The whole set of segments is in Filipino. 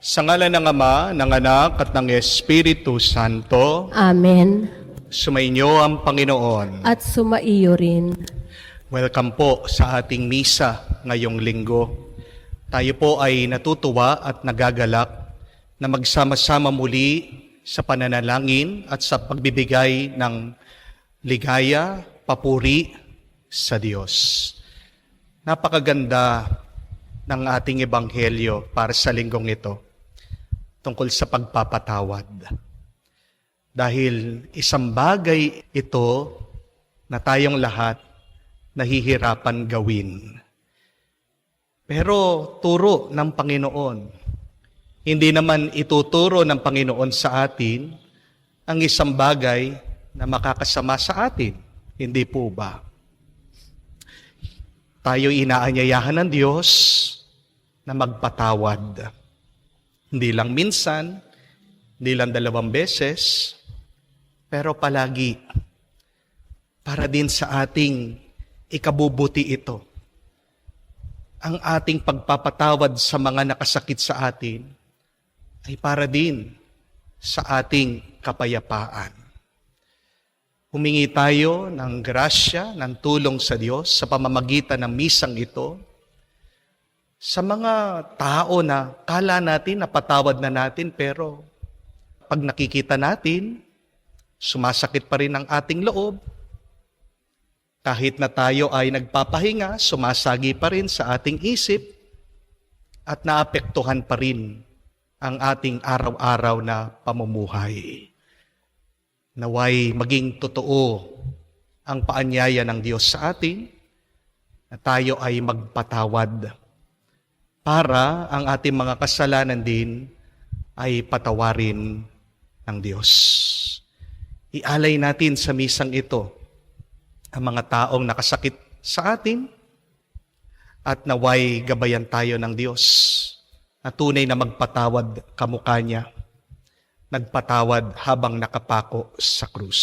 Sa ngalan ng Ama, ng Anak, at ng Espiritu Santo. Amen. Sumainyo ang Panginoon. At sumaiyo rin. Welcome po sa ating misa ngayong linggo. Tayo po ay natutuwa at nagagalak na magsama-sama muli sa pananalangin at sa pagbibigay ng ligaya, papuri sa Diyos. Napakaganda ng ating ebanghelyo para sa linggong ito tungkol sa pagpapatawad. Dahil isang bagay ito na tayong lahat nahihirapan gawin. Pero turo ng Panginoon. Hindi naman ituturo ng Panginoon sa atin ang isang bagay na makakasama sa atin. Hindi po ba? Tayo inaanyayahan ng Diyos na magpatawad. Hindi lang minsan, hindi lang 2 beses, pero palagi para din sa ating ikabubuti ito. Ang ating pagpapatawad sa mga nakasakit sa atin ay para din sa ating kapayapaan. Humingi tayo ng grasya, ng tulong sa Diyos sa pamamagitan ng misang ito sa mga tao na kala natin napatawad na natin, pero pag nakikita natin, sumasakit pa rin ang ating loob. Kahit na tayo ay nagpapahinga, sumasagi pa rin sa ating isip at naapektuhan pa rin ang ating araw-araw na pamumuhay. Naway maging totoo ang paanyaya ng Diyos sa atin na tayo ay magpatawad para ang ating mga kasalanan din ay patawarin ng Diyos. Ialay natin sa misang ito ang mga taong nakasakit sa atin at naway gabayan tayo ng Diyos na tunay na magpatawad kamukha niya, nagpatawad habang nakapako sa krus.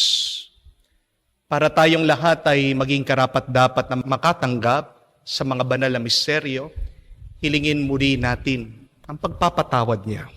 Para tayong lahat ay maging karapat-dapat na makatanggap sa mga banal na misteryo, hilingin muli natin ang pagpapatawad niya.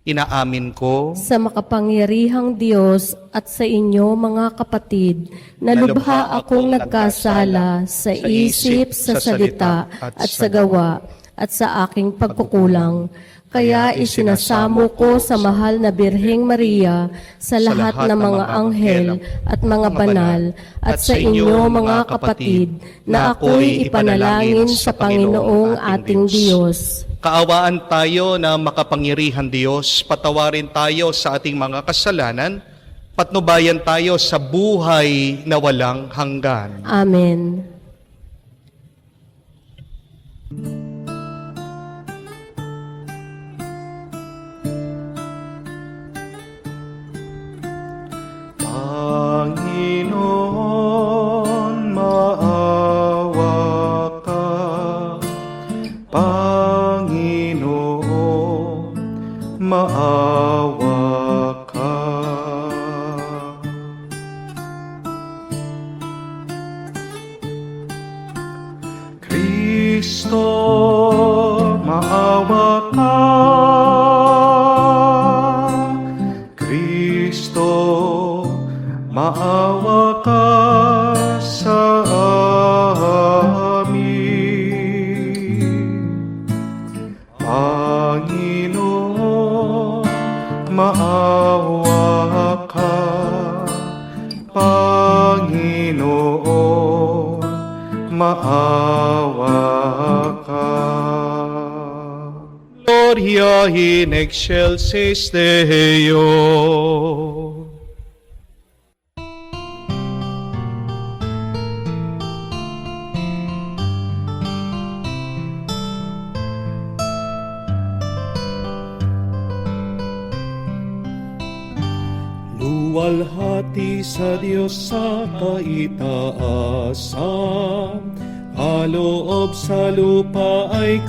Inaamin ko Sa makapangyarihang Diyos at sa inyo mga kapatid, na lubha akong nagkasala sa isip, sa salita, at sa gawa, at sa aking pagkukulang. Kaya isinasamo ko sa mahal na Birheng Maria, sa lahat ng mga anghel at mga banal, at sa inyo mga kapatid, na ako'y ipanalangin sa Panginoong ating Diyos. kaawaan tayo na makapangyarihan Diyos, patawarin tayo sa ating mga kasalanan, patnubayan tayo sa buhay na walang hanggan. Amen. Panginoon, maawa ka. Panginoon, maawa ka. Kristo, maawa ka. Kristo, maawa ka sa amin. Panginoon, maawa ka. Panginoon, maawa ka. Gloria in excelsis Deo. Luwalhati sa Diyos sa kaitaasan, kaloob sa lupa ay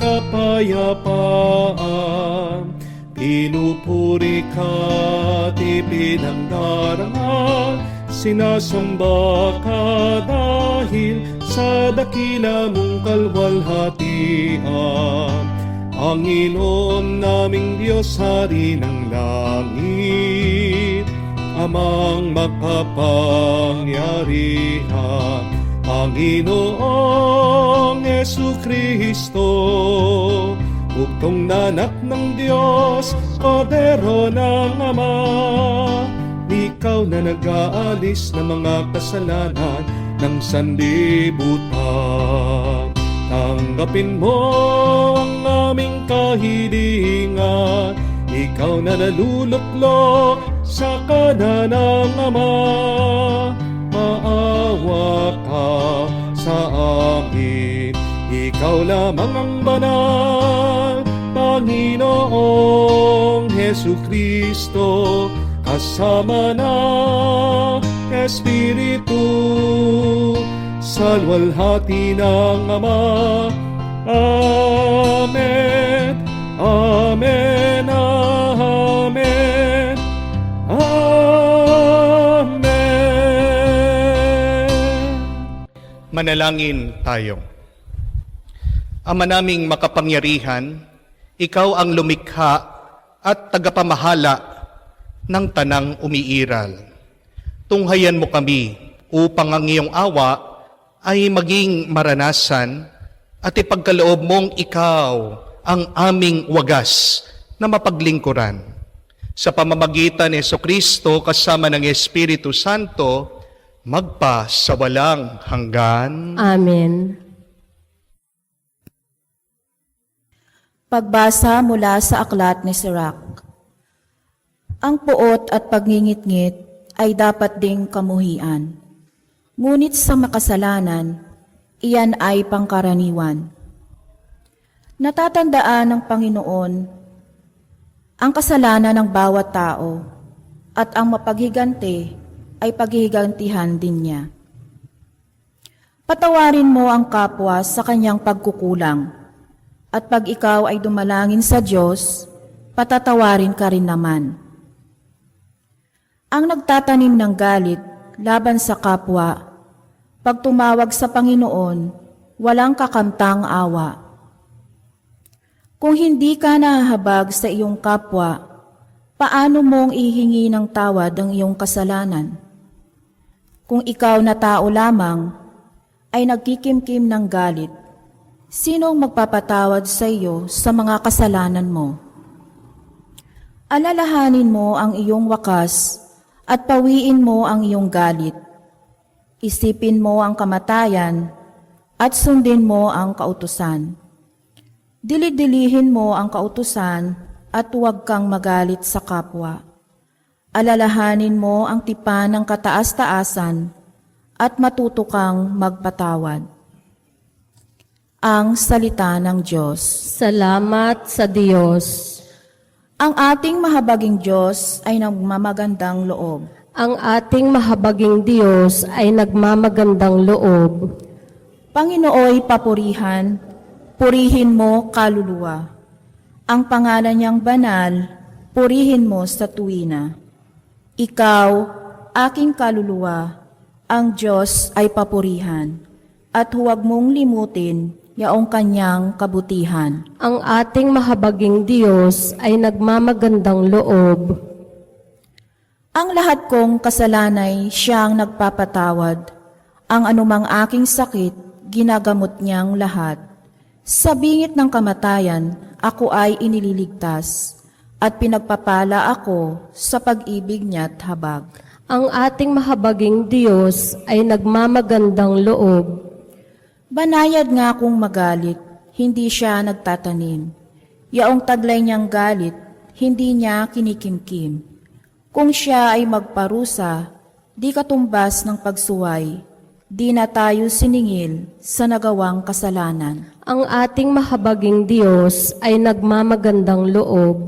kapayapaan. Pinupuri ka't ipinangdarangal, sinasamba ka dahil sa dakila mong kalwalhatian. Panginoon naming Diyos, Hari ng langit, Amang makapangyarihan, Panginoong Jesucristo, bugtong na anak ng Diyos, Kordero ng Ama. Ikaw na nag-aalis ng mga kasalanan ng sanlibutan. Tanggapin mo ang aming kahilingan, ikaw na naluluklok sa kanan ng Ama. Maawa ka sa amin, ikaw lamang ang banal, Panginoong Jesucristo, kasama ng Espiritu, sa luwalhati ng Ama. Amen, Amen, Amen, Amen. Manalangin tayo. Ama naming makapangyarihan, ikaw ang lumikha at tagapamahala ng tanang umiiral. Tunghayan mo kami upang ang iyong awa ay maging maranasan at ipagkaloob mong ikaw ang aming wagas na mapaglingkuran. Sa pamamagitan ni Jesucristo kasama ng Espiritu Santo, magpa sa walang hanggan. Amen. Pagbasa mula sa aklat ni Sirach. Ang puot at pagngingit-ngit ay dapat ding kamuhian. Ngunit sa makasalanan, iyan ay pangkaraniwan. Natatandaan ng Panginoon ang kasalanan ng bawat tao at ang mapaghiganti ay paghihigantihan din niya. Patawarin mo ang kapwa sa kanyang pagkukulang, at pag ikaw ay dumalangin sa Diyos, patatawarin ka rin naman. Ang nagtatanim ng galit laban sa kapwa, pag tumawag sa Panginoon, walang kakamtang awa. Kung hindi ka nahahabag sa iyong kapwa, paano mong ihingi ng tawad ang iyong kasalanan? Kung ikaw na tao lamang ay nagkikimkim ng galit, sinong magpapatawad sa iyo sa mga kasalanan mo? Alalahanin mo ang iyong wakas at pawiin mo ang iyong galit. Isipin mo ang kamatayan at sundin mo ang kautusan. Dilid-dilihin mo ang kautusan at huwag kang magalit sa kapwa. Alalahanin mo ang tipan ng kataas-taasan at matuto kang magpatawad. Ang salita ng Diyos. Salamat sa Diyos. Ang ating mahabaging Diyos ay nagmamagandang loob. Ang ating mahabaging Diyos ay nagmamagandang loob. Panginooy papurihan, purihin mo kaluluwa. Ang pangalan niyang banal, purihin mo sa tuwina. Ikaw, aking kaluluwa, ang Diyos ay papurihan, at huwag mong limutin yaong kanyang kabutihan. Ang ating mahabaging Diyos ay nagmamagandang loob. Ang lahat kong kasalanay siyang nagpapatawad. Ang anumang aking sakit, ginagamot niyang lahat. Sa bingit ng kamatayan, ako ay inililigtas, at pinagpapala ako sa pag-ibig niya't habag. Ang ating mahabaging Diyos ay nagmamagandang loob. Banayad nga kung magalit, hindi siya nagtatanim. Yaong taglay niyang galit, hindi niya kinikimkim. Kung siya ay magparusa, di katumbas ng pagsuway, di na tayo siningil sa nagawang kasalanan. Ang ating mahabaging Diyos ay nagmamagandang loob.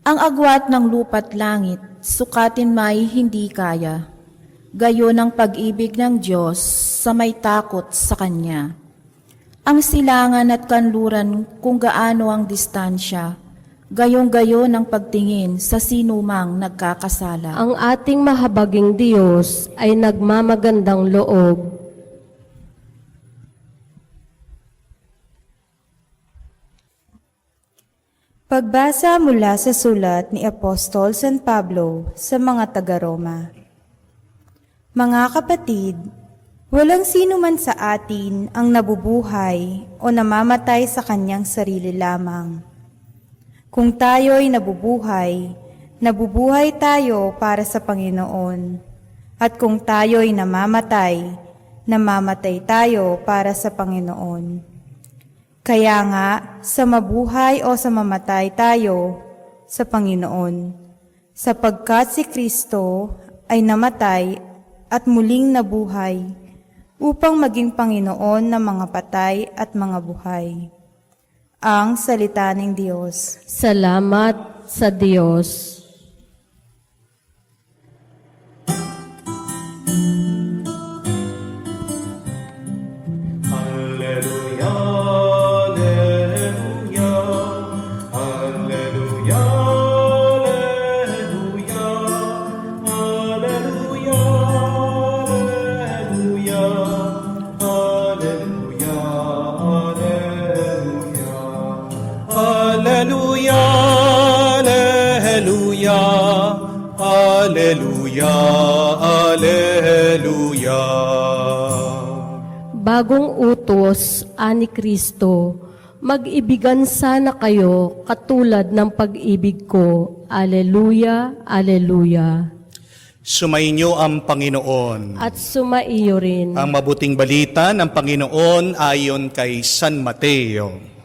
Ang agwat ng lupa't langit, sukatin may hindi kaya. Gayon ang pag-ibig ng Diyos sa may takot sa Kanya. Ang silangan at kanluran kung gaano ang distansya, gayong-gayon ang pagtingin sa sinumang nagkakasala. Ang ating mahabaging Diyos ay nagmamagandang loob. Pagbasa mula sa sulat ni Apostol San Pablo sa mga taga-Roma. Mga kapatid, walang sino man sa atin ang nabubuhay o namamatay sa kanyang sarili lamang. Kung tayo'y nabubuhay, nabubuhay tayo para sa Panginoon. At kung tayo'y namamatay, namamatay tayo para sa Panginoon. Kaya nga, sa mabuhay o sa mamatay tayo sa Panginoon, sapagkat si Kristo ay namatay at muling nabuhay upang maging Panginoon ng mga patay at mga buhay. Ang salita ng Diyos. Salamat sa Diyos. Alleluia, alleluia, alleluia, alleluia, alleluia, alleluia, alleluia, alleluia, alleluia, alleluia. Bagong utos, ani Kristo, mag-ibigan sana kayo katulad ng pag-ibig ko. Aleluya, aleluya. Sumainyo ang Panginoon. At sumaiyo rin. Ang mabuting balita ng Panginoon ayon kay San Mateo.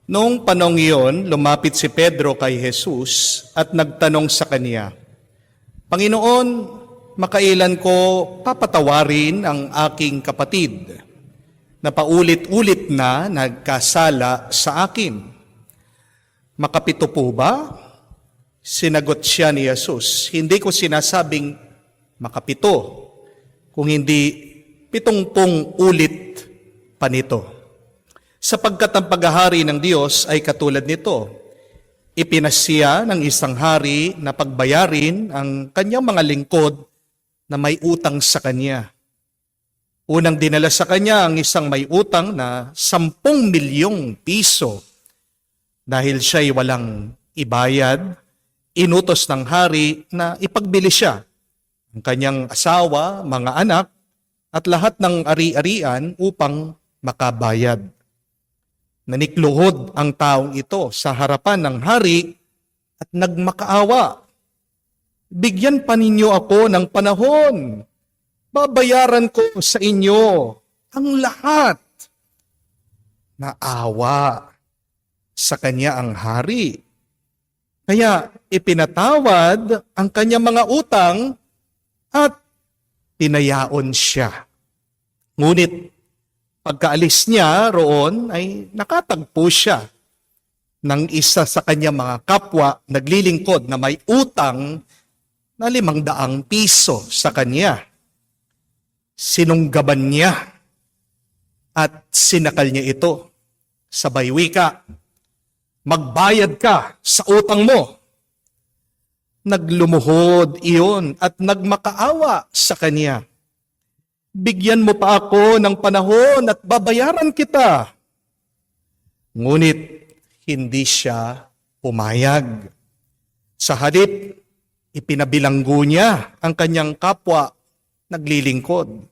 Noong panong iyon, lumapit si Pedro kay Jesus at nagtanong sa kanya, Panginoon, makailan ko papatawarin ang aking kapatid na paulit-ulit na nagkasala sa akin? Makapito po ba? Sinagot siya ni Jesus, hindi ko sinasabing makapito, kung hindi 70 ulit pa nito. Sapagkat ang paghahari ng Diyos ay katulad nito. Ipinasya ng isang hari na pagbayarin ang kanyang mga lingkod na may utang sa kanya. Unang dinala sa kanya ang isang may utang na 10 milyong piso. Dahil siya'y walang ibayad, inutos ng hari na ipagbili siya ang kanyang asawa, mga anak, at lahat ng ari-arian upang makabayad. Nanikluhod ang taong ito sa harapan ng hari at nagmakaawa. Bigyan pa ninyo ako ng panahon. Babayaran ko sa inyo ang lahat. Naawa sa kanya ang hari. Kaya ipinatawad ang kanyang mga utang at pinayaon siya. Ngunit pagkaalis niya roon ay nakatagpo siya ng isa sa kanyang mga kapwa naglilingkod na may utang na 500 piso sa kanya. Sinunggaban niya at sinakal niya ito. Sabay wika, magbayad ka sa utang mo. Naglumuhod iyon at nagmakaawa sa kanya. Bigyan mo pa ako ng panahon at babayaran kita. Ngunit hindi siya pumayag. Sa halip, ipinabilanggo niya ang kanyang kapwa naglilingkod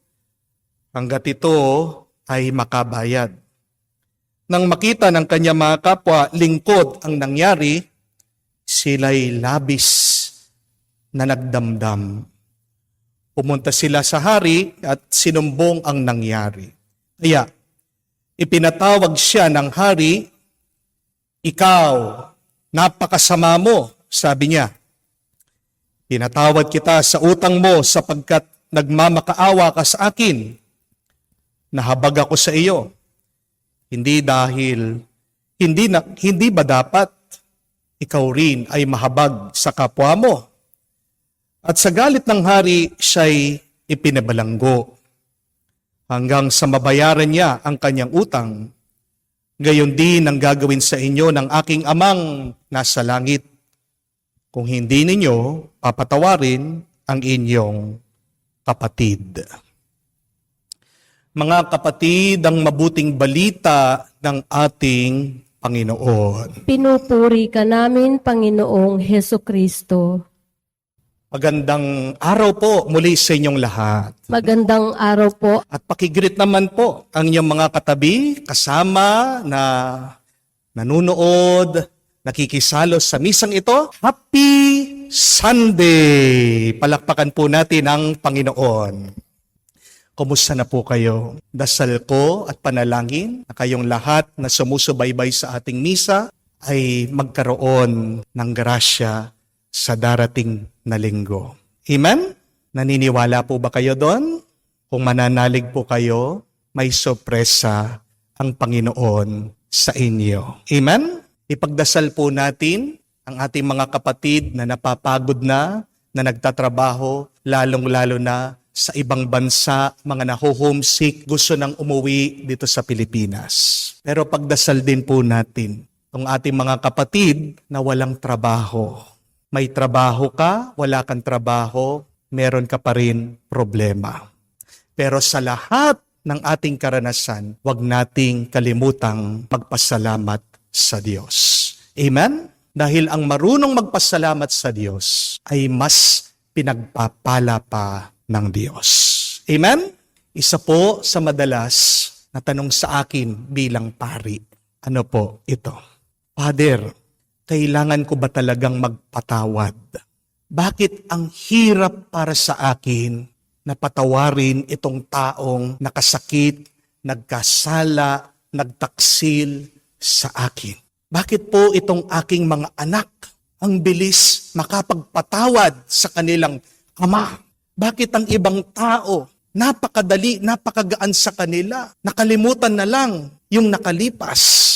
hanggat ito ay makabayad. Nang makita ng kanyang mga kapwa lingkod ang nangyari, sila'y labis na nagdamdam. Pumunta sila sa hari at sinumbong ang nangyari. Kaya, ipinatawag siya ng hari, ikaw, napakasama mo, sabi niya. Pinatawad kita sa utang mo sapagkat nagmamakaawa ka sa akin. Nahabag ako sa iyo. Hindi ba dapat ikaw rin ay mahabag sa kapwa mo? At sa galit ng hari, siya'y ipinabalanggo hanggang sa mabayaran niya ang kanyang utang. Gayon din ang gagawin sa inyo ng aking amang nasa langit kung hindi ninyo papatawarin ang inyong kapatid. Mga kapatid, ang mabuting balita ng ating Panginoon. Pinupuri ka namin, Panginoong Heso Kristo. Magandang araw po muli sa inyong lahat. Magandang araw po. At pakigreet naman po ang inyong mga katabi, kasama na nanunood, nakikisalo sa misang ito. Happy Sunday! Palakpakan po natin ang Panginoon. Kumusta na po kayo? Dasal ko at panalangin na kayong lahat na sumusubaybay sa ating misa ay magkaroon ng grasya sa darating na linggo. Amen? Naniniwala po ba kayo doon? Kung mananalig po kayo, may sorpresa ang Panginoon sa inyo. Amen? Ipagdasal po natin ang ating mga kapatid na napapagod na nagtatrabaho, lalong-lalo na sa ibang bansa, mga naho-homesick, gusto nang umuwi dito sa Pilipinas. Pero pagdasal din po natin ang ating mga kapatid na walang trabaho. May trabaho ka, wala kang trabaho, meron ka pa rin problema. Pero sa lahat ng ating karanasan, huwag nating kalimutang magpasalamat sa Diyos. Amen? Dahil ang marunong magpasalamat sa Diyos ay mas pinagpapala pa ng Diyos. Amen? Isa po sa madalas na tanong sa akin bilang pari. Ano po ito? Father, kailangan ko ba talagang magpatawad? Bakit ang hirap para sa akin na patawarin itong taong nakasakit, nagkasala, nagtaksil sa akin? Bakit po itong aking mga anak ang bilis makapagpatawad sa kanilang ama? Bakit ang ibang tao napakadali, napakagaan sa kanila, nakalimutan na lang yung nakalipas?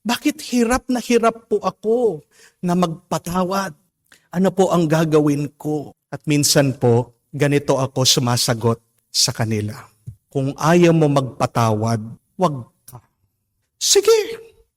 Bakit hirap na hirap po ako na magpatawad? Ano po ang gagawin ko? At minsan po, ganito ako sumasagot sa kanila. Kung ayaw mo magpatawad, wag ka. Sige,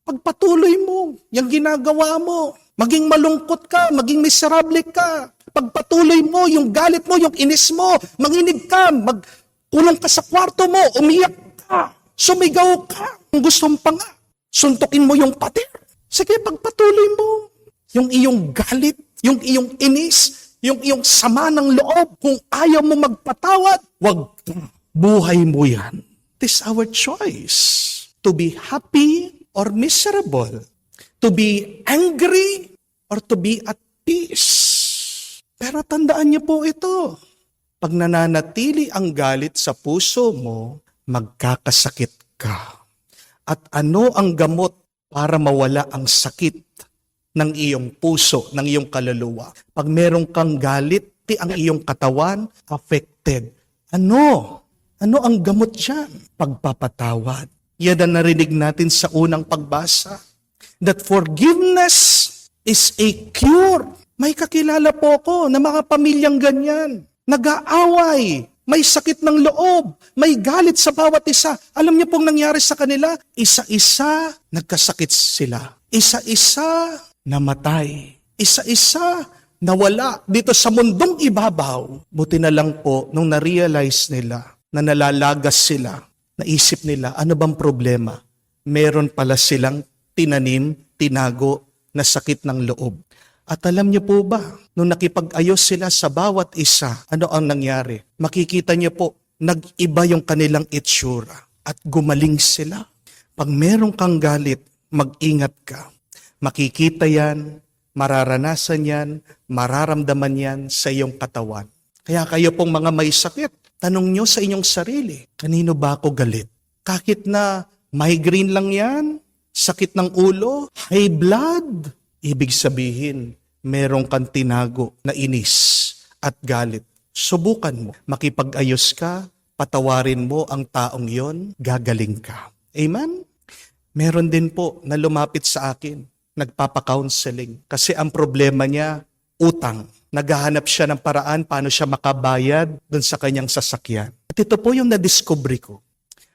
pagpatuloy mo, yung ginagawa mo. Maging malungkot ka, maging miserable ka. Pagpatuloy mo, yung galit mo, yung inis mo, manginig ka, magkulong ka sa kwarto mo, umiyak ka, sumigaw ka. Kung gusto mo pa nga, suntukin mo yung pader. Sige, pagpatuloy mo. Yung iyong galit, yung iyong inis, yung iyong sama ng loob, kung ayaw mo magpatawad, wag ka. Buhay mo yan. It is our choice to be happy or miserable, to be angry or to be at peace. Pero tandaan niyo po ito, pag nananatili ang galit sa puso mo, magkakasakit ka. At ano ang gamot para mawala ang sakit ng iyong puso, ng iyong kaluluwa? Pag meron kang galit, ang iyong katawan affected. Ano? Ano ang gamot dyan? Pagpapatawad. Yan ang narinig natin sa unang pagbasa. That forgiveness is a cure. May kakilala po ko na mga pamilyang ganyan. Nag-aaway, may sakit ng loob, may galit sa bawat isa. Alam niyo pong nangyari sa kanila? Isa-isa nagkasakit sila. Isa-isa namatay. Isa-isa nawala dito sa mundong ibabaw. Buti na lang po nung na-realize nila na nalalagas sila. Naisip nila, ano bang problema? Meron pala silang tinanim, tinago na sakit ng loob. At alam niyo po ba, nung nakipag-ayos sila sa bawat isa, ano ang nangyari? Makikita niyo po, nag-iba yung kanilang itsura at gumaling sila. Pag meron kang galit, mag-ingat ka. Makikita yan, mararanasan yan, mararamdaman yan sa iyong katawan. Kaya kayo pong mga may sakit, tanong niyo sa inyong sarili, kanino ba ako galit? Kahit na migraine lang yan, sakit ng ulo, high blood, ibig sabihin, meron kang tinago na inis at galit. Subukan mo. Makipag-ayos ka, patawarin mo ang taong yon, gagaling ka. Amen? Meron din po na lumapit sa akin, nagpapa-counseling. Kasi ang problema niya, utang. Naghahanap siya ng paraan paano siya makabayad doon sa kanyang sasakyan. At ito po yung nadiscovery ko.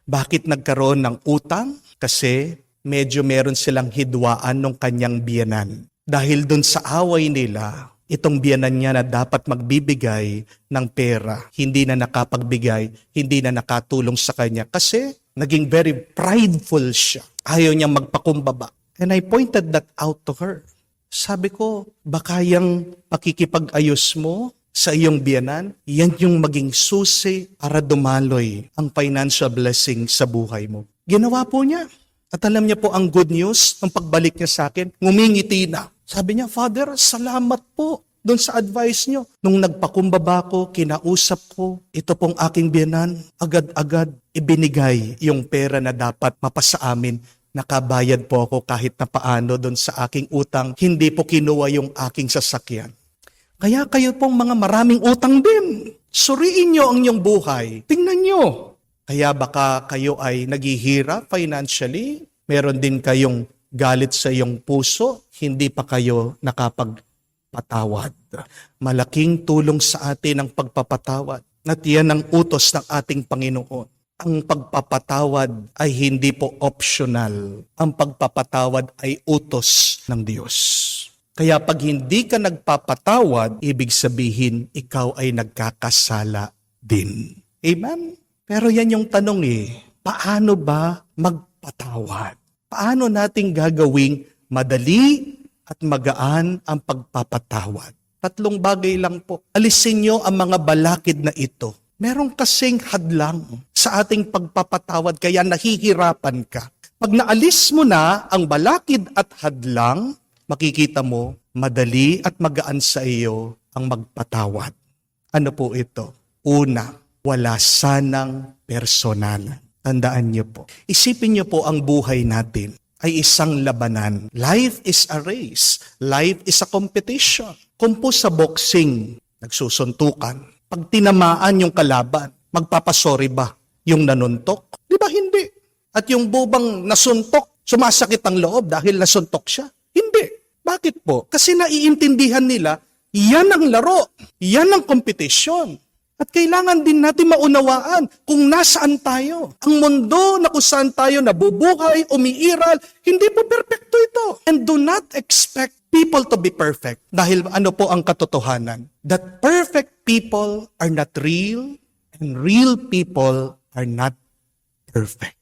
Bakit nagkaroon ng utang? Kasi medyo meron silang hidwaan ng kanyang biyanan. Dahil doon sa away nila, itong biyanan niya na dapat magbibigay ng pera, hindi na nakapagbigay, hindi na nakatulong sa kanya kasi naging very prideful siya. Ayaw niyang magpakumbaba. And I pointed that out to her. Sabi ko, baka yung pakikipag-ayos mo sa iyong biyanan, yan yung maging susi para dumaloy ang financial blessing sa buhay mo. Ginawa po niya. At alam niya po ang good news, nung pagbalik niya sa akin, ngumingiti na. Sabi niya, Father, salamat po doon sa advice niyo. Nung nagpakumbaba ko, kinausap ko, ito pong aking biyanan, agad-agad ibinigay yung pera na dapat mapasa amin. Nakabayad po ako kahit na paano doon sa aking utang. Hindi po kinuha yung aking sasakyan. Kaya kayo pong mga maraming utang din. Suriin nyo ang inyong buhay. Tingnan nyo. Kaya baka kayo ay naghihirap financially. Meron din kayong galit sa iyong puso. Hindi pa kayo nakapagpatawad. Malaking tulong sa atin ang pagpapatawad. At yan ang utos ng ating Panginoon. Ang pagpapatawad ay hindi po optional. Ang pagpapatawad ay utos ng Diyos. Kaya pag hindi ka nagpapatawad, ibig sabihin, ikaw ay nagkakasala din. Amen? Pero yan yung tanong paano ba magpatawad? Paano natin gagawing madali at magaan ang pagpapatawad? 3 bagay lang po. Alisin nyo ang mga balakid na ito. Meron kasing hadlang sa ating pagpapatawad kaya nahihirapan ka. Pag naalis mo na ang balakid at hadlang, makikita mo, madali at magaan sa iyo ang magpatawad. Ano po ito? Una, wala sanang personal. Tandaan niyo po. Isipin niyo po ang buhay natin ay isang labanan. Life is a race. Life is a competition. Kung po sa boxing, nagsusuntukan, pag tinamaan yung kalaban, magpapasorry ba yung nanuntok? Di ba hindi? At yung bubang nasuntok, sumasakit ang loob dahil nasuntok siya? Hindi. Bakit po? Kasi naiintindihan nila, yan ang laro, yan ang kompetisyon. At kailangan din natin maunawaan kung nasaan tayo. Ang mundo na kung saan tayo nabubuhay, umiiral, hindi po perfecto ito. And do not expect people to be perfect. Dahil ano po ang katotohanan? That perfect people are not real and real people are not perfect.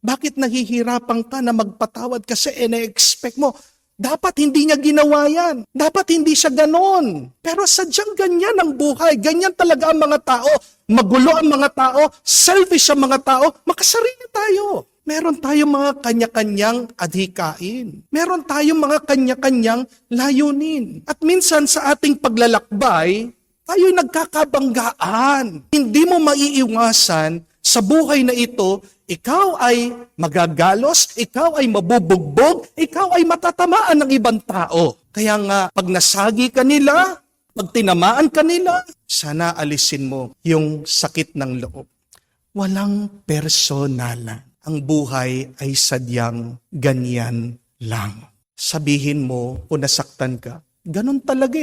Bakit nahihirapan ka na magpatawad? Kasi ina-expect mo, dapat hindi niya ginawa yan. Dapat hindi siya ganon. Pero sadyang ganyan ang buhay. Ganyan talaga ang mga tao. Magulo ang mga tao. Selfish ang mga tao. Makasarili tayo. Meron tayong mga kanya-kanyang adhikain. Meron tayong mga kanya-kanyang layunin. At minsan sa ating paglalakbay, tayo'y nagkakabanggaan. Hindi mo maiiwasan sa buhay na ito, ikaw ay magagalos, ikaw ay mabubugbog, ikaw ay matatamaan ng ibang tao. Kaya nga, pag nasagi ka nila, pag tinamaan ka nila, sana alisin mo yung sakit ng loob. Walang personalan. Ang buhay ay sadyang ganyan lang. Sabihin mo, kung nasaktan ka, ganun talaga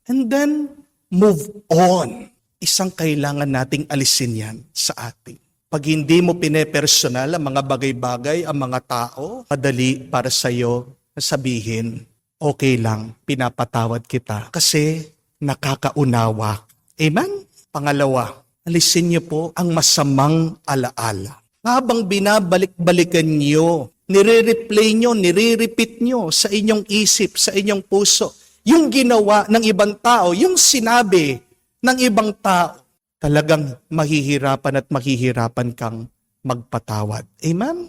And then, move on. Isang kailangan nating alisin yan sa atin. Pag hindi mo pinepersonal ang mga bagay-bagay, ang mga tao, madali para sa'yo sabihin, okay lang, pinapatawad kita kasi nakakaunawa. Amen? Pangalawa, alisin niyo po ang masamang alaala. Habang binabalik-balikan niyo, nire-replay niyo, nire-repeat niyo sa inyong isip, sa inyong puso, yung ginawa ng ibang tao, yung sinabi ng ibang tao, talagang mahihirapan at mahihirapan kang magpatawad. Amen?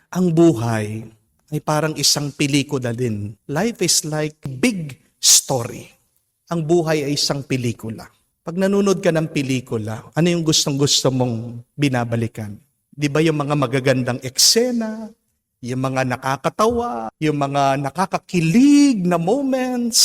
Ang buhay ay parang isang pelikula din. Life is like a big story. Ang buhay ay isang pelikula. Pag nanonood ka ng pelikula, ano yung gustong-gusto mong binabalikan? Di ba yung mga magagandang eksena, yung mga nakakatawa, yung mga nakakakilig na moments,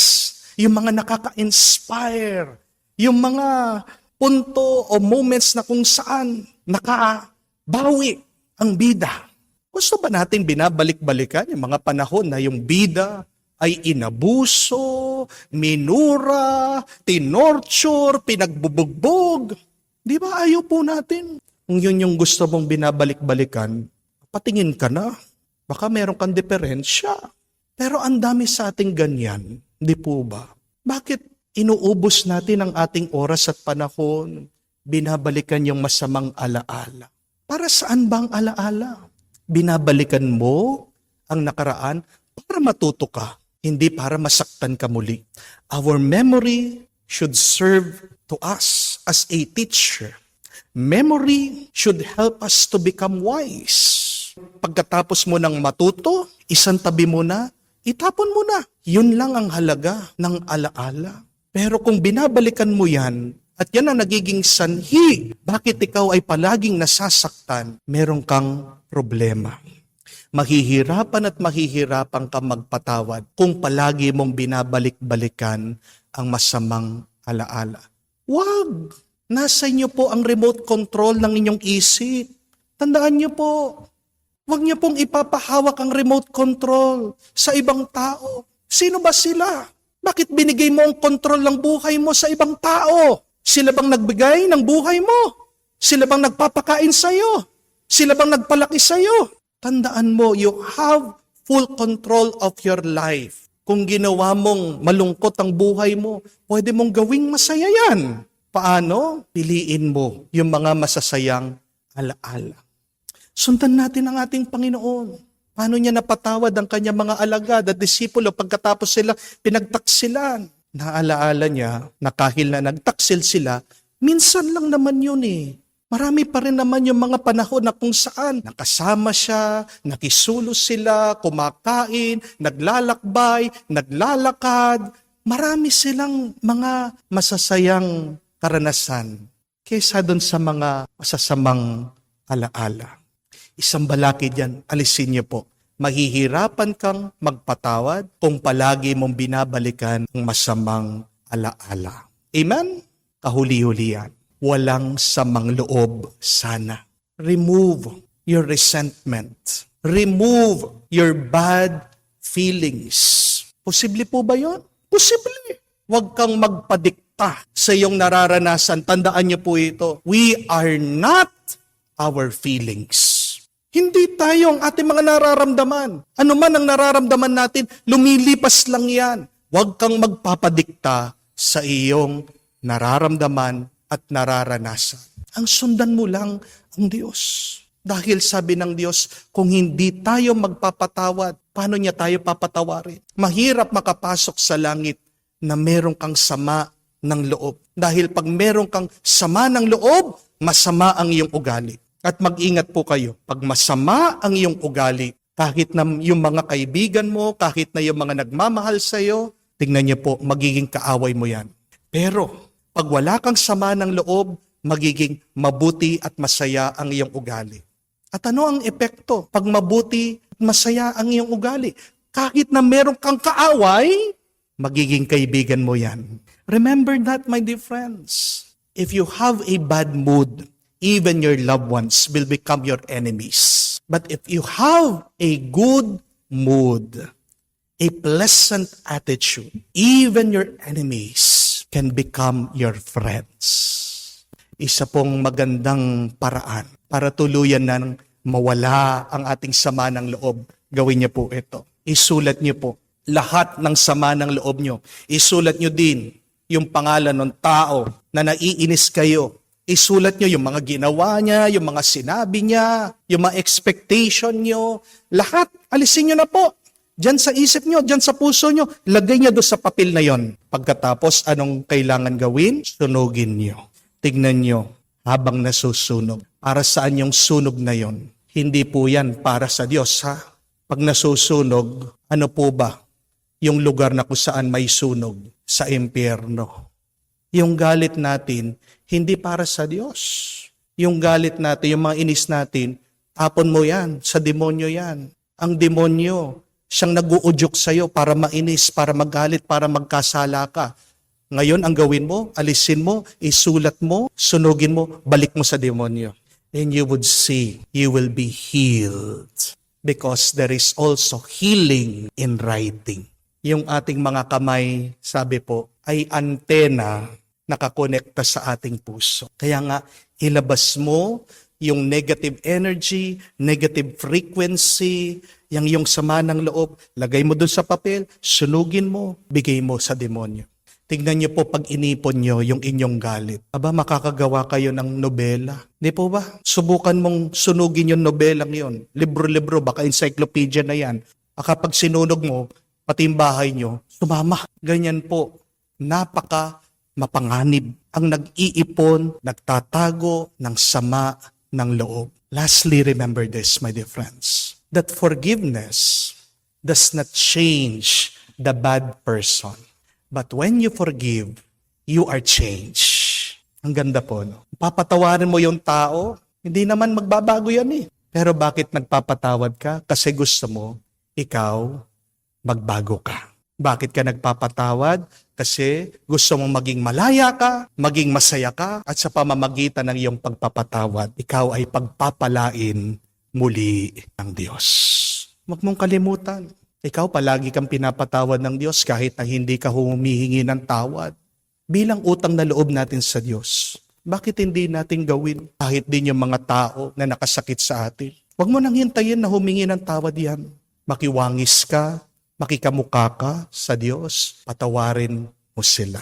yung mga nakaka-inspire, yung mga punto o moments na kung saan nakabawi ang bida. Gusto ba natin binabalik-balikan yung mga panahon na yung bida ay inabuso, minura, tinorture, pinagbubugbog. Di ba ayaw po natin? Kung yun yung gusto mong binabalik-balikan, patingin ka na. Baka meron kang diferensya. Pero ang dami sa ating ganyan, di po ba? Bakit inuubos natin ang ating oras at panahon, binabalikan yung masamang alaala? Para saan ba ang alaala? Binabalikan mo ang nakaraan para matuto ka, hindi para masaktan ka muli. Our memory should serve to us as a teacher. Memory should help us to become wise. Pagkatapos mo ng matuto, isang tabi mo na, itapon mo na. Yun lang ang halaga ng alaala. Pero kung binabalikan mo yan, at yan ang nagiging sanhi, bakit ikaw ay palaging nasasaktan, meron kang problema. Mahihirapan at mahihirapan ka magpatawad kung palagi mong binabalik-balikan ang masamang alaala. Wag! Nasa inyo po ang remote control ng inyong isip. Tandaan niyo po, wag niyo pong ipapahawak ang remote control sa ibang tao. Sino ba sila? Bakit binigay mo ang control ng buhay mo sa ibang tao? Sila bang nagbigay ng buhay mo? Sila bang nagpapakain sa'yo? Sila bang nagpalaki sa'yo? Tandaan mo, you have full control of your life. Kung ginawa mong malungkot ang buhay mo, pwede mong gawing masaya yan. Paano? Piliin mo yung mga masasayang alaala. Sundan natin ang ating Panginoon. Paano niya napatawad ang kanyang mga alagad at disipulo pagkatapos sila pinagtaksilan? Naalaala niya na kahit na nagtaksil sila, minsan lang naman yun eh. Marami pa rin naman yung mga panahon na kung saan nakasama siya, nakisulos sila, kumakain, naglalakbay, naglalakad. Marami silang mga masasayang karanasan kaysa doon sa mga masasamang alaala. Isang balakid yan, alisin niyo po. Mahihirapan kang magpatawad kung palagi mong binabalikan ang masamang alaala. Amen? Kahuli-huli yan. Walang samang loob sana. Remove your resentment. Remove your bad feelings. Posible po ba yun? Posible. Huwag kang magpadikta sa iyong nararanasan. Tandaan niyo po ito. We are not our feelings. Hindi tayo ang ating mga nararamdaman. Ano man ang nararamdaman natin, lumilipas lang yan. Huwag kang magpapadikta sa iyong nararamdaman at nararanasan. Ang sundan mo lang ang Diyos. Dahil sabi ng Diyos, kung hindi tayo magpapatawad, paano niya tayo papatawarin? Mahirap makapasok sa langit na meron kang sama ng loob. Dahil pag meron kang sama ng loob, masama ang iyong ugali. At mag-ingat po kayo, pag masama ang iyong ugali, kahit na yung mga kaibigan mo, kahit na yung mga nagmamahal sa iyo, tingnan niyo po, magiging kaaway mo yan. Pero, pag wala kang sama ng loob, magiging mabuti at masaya ang iyong ugali. At ano ang epekto? Pag mabuti at masaya ang iyong ugali, kahit na meron kang kaaway, magiging kaibigan mo yan. Remember that, my dear friends. If you have a bad mood, even your loved ones will become your enemies. But if you have a good mood, a pleasant attitude, even your enemies can become your friends. Isa pong magandang paraan para tuluyan na mawala ang ating sama ng loob. Gawin niyo po ito. Isulat niyo po lahat ng sama ng loob niyo. Isulat niyo din yung pangalan ng tao na naiinis kayo. Isulat nyo yung mga ginawa niya, yung mga sinabi niya, yung mga expectation nyo. Lahat, alisin nyo na po. Diyan sa isip nyo, diyan sa puso nyo, lagay nyo doon sa papel na yon. Pagkatapos, anong kailangan gawin? Sunugin nyo. Tignan nyo habang nasusunog. Para saan yung sunog na yon? Hindi po yan para sa Diyos, ha? Pag nasusunog, ano po ba? Yung lugar na kung saan may sunog sa impyerno. Yung galit natin, hindi para sa Diyos. Yung galit natin, yung mga inis natin, tapon mo yan, sa demonyo yan. Ang demonyo, siyang nag-uudyok sa'yo para mainis, para magalit, para magkasala ka. Ngayon, ang gawin mo, alisin mo, isulat mo, sunugin mo, balik mo sa demonyo. And you would see, you will be healed. Because there is also healing in writing. Yung ating mga kamay, sabi po, ay antena nakakonekta sa ating puso. Kaya nga, ilabas mo yung negative energy, negative frequency, yung sama ng loob, lagay mo dun sa papel, sunugin mo, bigay mo sa demonyo. Tingnan niyo po pag inipon niyo yung inyong galit. Aba, makakagawa kayo ng nobela. Di po ba? Subukan mong sunugin yung nobelang yon. Libro-libro, baka encyclopedia na yan. Kapag sinunog mo, pati yung bahay nyo, sumama. Ganyan po. Napaka mapanganib. Ang nag-iipon, nagtatago ng sama ng loob. Lastly, remember this, my dear friends, that forgiveness does not change the bad person. But when you forgive, you are changed. Ang ganda po, no? Papatawarin mo yung tao, hindi naman magbabago yan eh. Pero bakit nagpapatawad ka? Kasi gusto mo, ikaw, magbago ka. Bakit ka nagpapatawad? Kasi gusto mong maging malaya ka, maging masaya ka, at sa pamamagitan ng iyong pagpapatawad, ikaw ay pagpapalain muli ng Diyos. Huwag mong kalimutan. Ikaw palagi kang pinapatawad ng Diyos kahit na hindi ka humihingi ng tawad. Bilang utang na loob natin sa Diyos, bakit hindi natin gawin kahit din yung mga tao na nakasakit sa atin? Huwag mo nang hintayin na humingi ng tawad yan. Makiwangis ka, makikamukha ka sa Diyos, patawarin mo sila.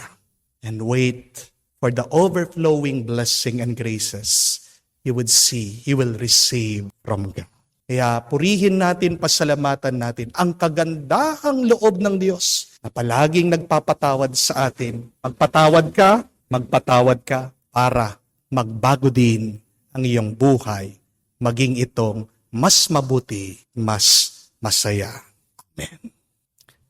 And wait for the overflowing blessing and graces you would see, you will receive from God. Kaya purihin natin, pasalamatan natin ang kagandahang loob ng Diyos na palaging nagpapatawad sa atin. Magpatawad ka para magbago din ang iyong buhay, maging itong mas mabuti, mas masaya. Amen.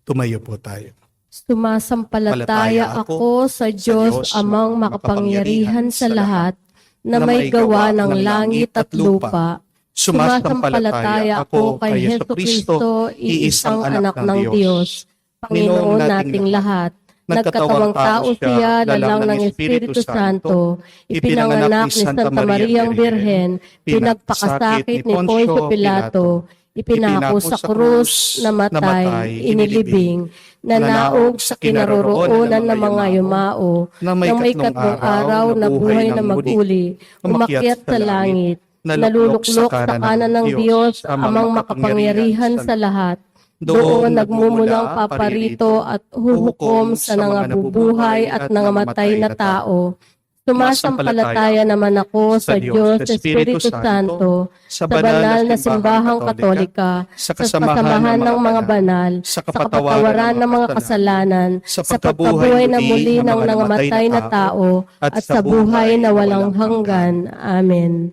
Tumayo po tayo. Sumasampalataya ako sa Diyos amang makapangyarihan sa lahat, na may gawa ng langit at lupa. Sumasampalataya ako kay Jesucristo, iisang anak ng Diyos, Panginoon nating lahat. Nagkatawang tao siya, lalang ng Espiritu Santo, ipinanganak ni Santa Mariang Birhen, pinagpakasakit ni Poncio Pilato, ipinako sa krus, namatay, inilibing, nanaog sa kinaroroonan ng mga yumao, na may katlong araw na buhay na maguli, umakyat sa langit, naluluklok sa kanan ng Diyos, amang makapangyarihan sa lahat. Doon nagmumulang paparito at huhukom sa nangabubuhay at nangamatay na tao. Sumasampalataya naman ako sa Diyos, Espiritu Santo, sa banal na simbahang katolika, sa kasamahan ng mga banal, sa kapatawaran ng mga kasalanan, sa pagkabuhay na muli ng nangamatay na tao, at sa buhay na walang hanggan. Amen.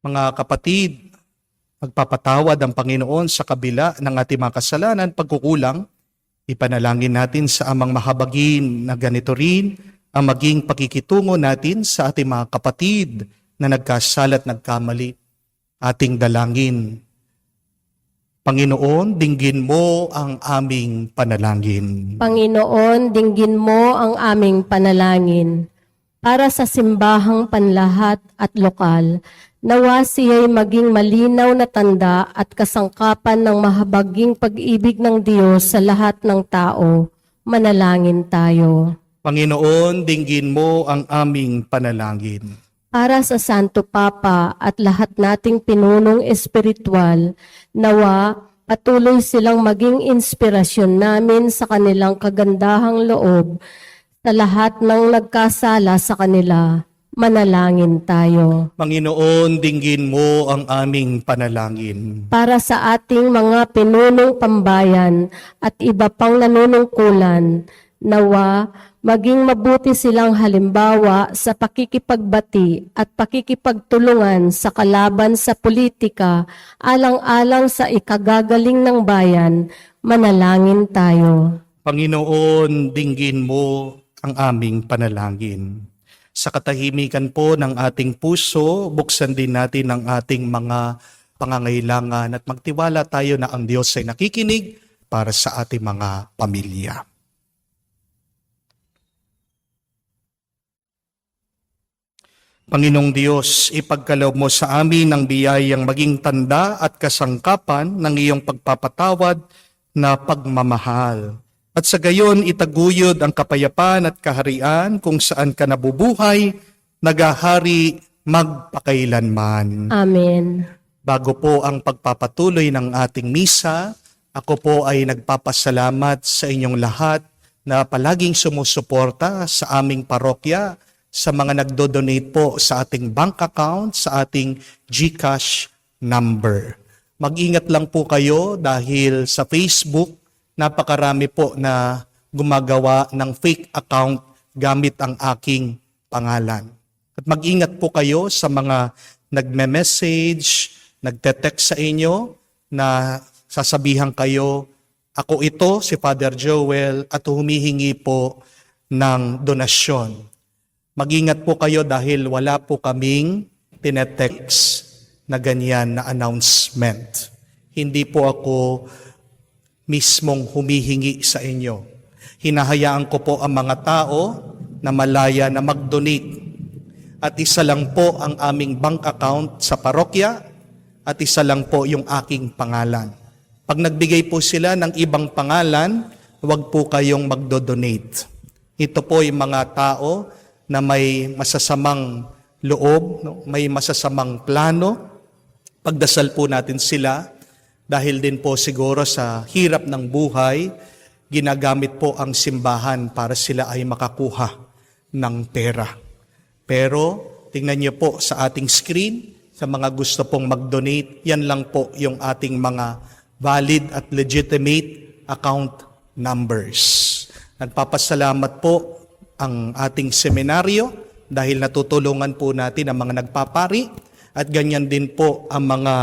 Mga kapatid, magpapatawad ang Panginoon sa kabila ng ating mga kasalanan, pagkukulang. Ipanalangin natin sa amang mahabagin na ganito rin ang maging pakikitungo natin sa ating mga kapatid na nagkasala at nagkamali. Ating dalangin. Panginoon, dinggin mo ang aming panalangin. Panginoon, dinggin mo ang aming panalangin. Para sa simbahang panlahat at lokal, nawa siya'y maging malinaw na tanda at kasangkapan ng mahabaging pag-ibig ng Diyos sa lahat ng tao. Manalangin tayo. Panginoon, dinggin mo ang aming panalangin. Para sa Santo Papa at lahat nating pinunong espiritual, nawa patuloy silang maging inspirasyon namin sa kanilang kagandahang loob sa lahat ng nagkasala sa kanila. Manalangin tayo. Panginoon, dinggin mo ang aming panalangin. Para sa ating mga pinunong pambayan at iba pang nanunungkulan, nawa maging mabuti silang halimbawa sa pakikipagbati at pakikipagtulungan sa kalaban sa politika, alang-alang sa ikagagaling ng bayan. Manalangin tayo. Panginoon, dinggin mo ang aming panalangin. Sa katahimikan po ng ating puso, buksan din natin ang ating mga pangangailangan at magtiwala tayo na ang Diyos ay nakikinig para sa ating mga pamilya. Panginoong Diyos, ipagkaloob mo sa amin ang biyayang maging tanda at kasangkapan ng iyong pagpapatawad na pagmamahal. at sa gayon itaguyod ang kapayapaan at kaharian kung saan ka nabubuhay, nagahari magpakailanman. Amen. Bago po ang pagpapatuloy ng ating misa, ako po ay nagpapasalamat sa inyong lahat na palaging sumusuporta sa aming parokya, sa mga nagdo-donate po sa ating bank account, sa ating GCash number. Mag-ingat lang po kayo dahil sa Facebook, napakarami po na gumagawa ng fake account gamit ang aking pangalan. At mag-ingat po kayo sa mga nagme-message, nagte-text sa inyo na sasabihan kayo, ako ito, si Father Joel, at humihingi po ng donasyon. Mag-ingat po kayo dahil wala po kaming tinetext na ganyan na announcement. Hindi po ako mismong humihingi sa inyo. Hinahayaan ko po ang mga tao na malaya na mag-donate. At isa lang po ang aming bank account sa parokya at isa lang po yung aking pangalan. Pag nagbigay po sila ng ibang pangalan, huwag po kayong magdo-donate. Ito po yung mga tao na may masasamang loob, may masasamang plano. Pagdasal po natin sila dahil din po siguro sa hirap ng buhay, ginagamit po ang simbahan para sila ay makakuha ng pera. Pero tingnan niyo po sa ating screen, sa mga gusto pong mag-donate, yan lang po yung ating mga valid at legitimate account numbers. Nagpapasalamat po ang ating seminaryo dahil natutulungan po natin ang mga nagpapari at ganyan din po ang mga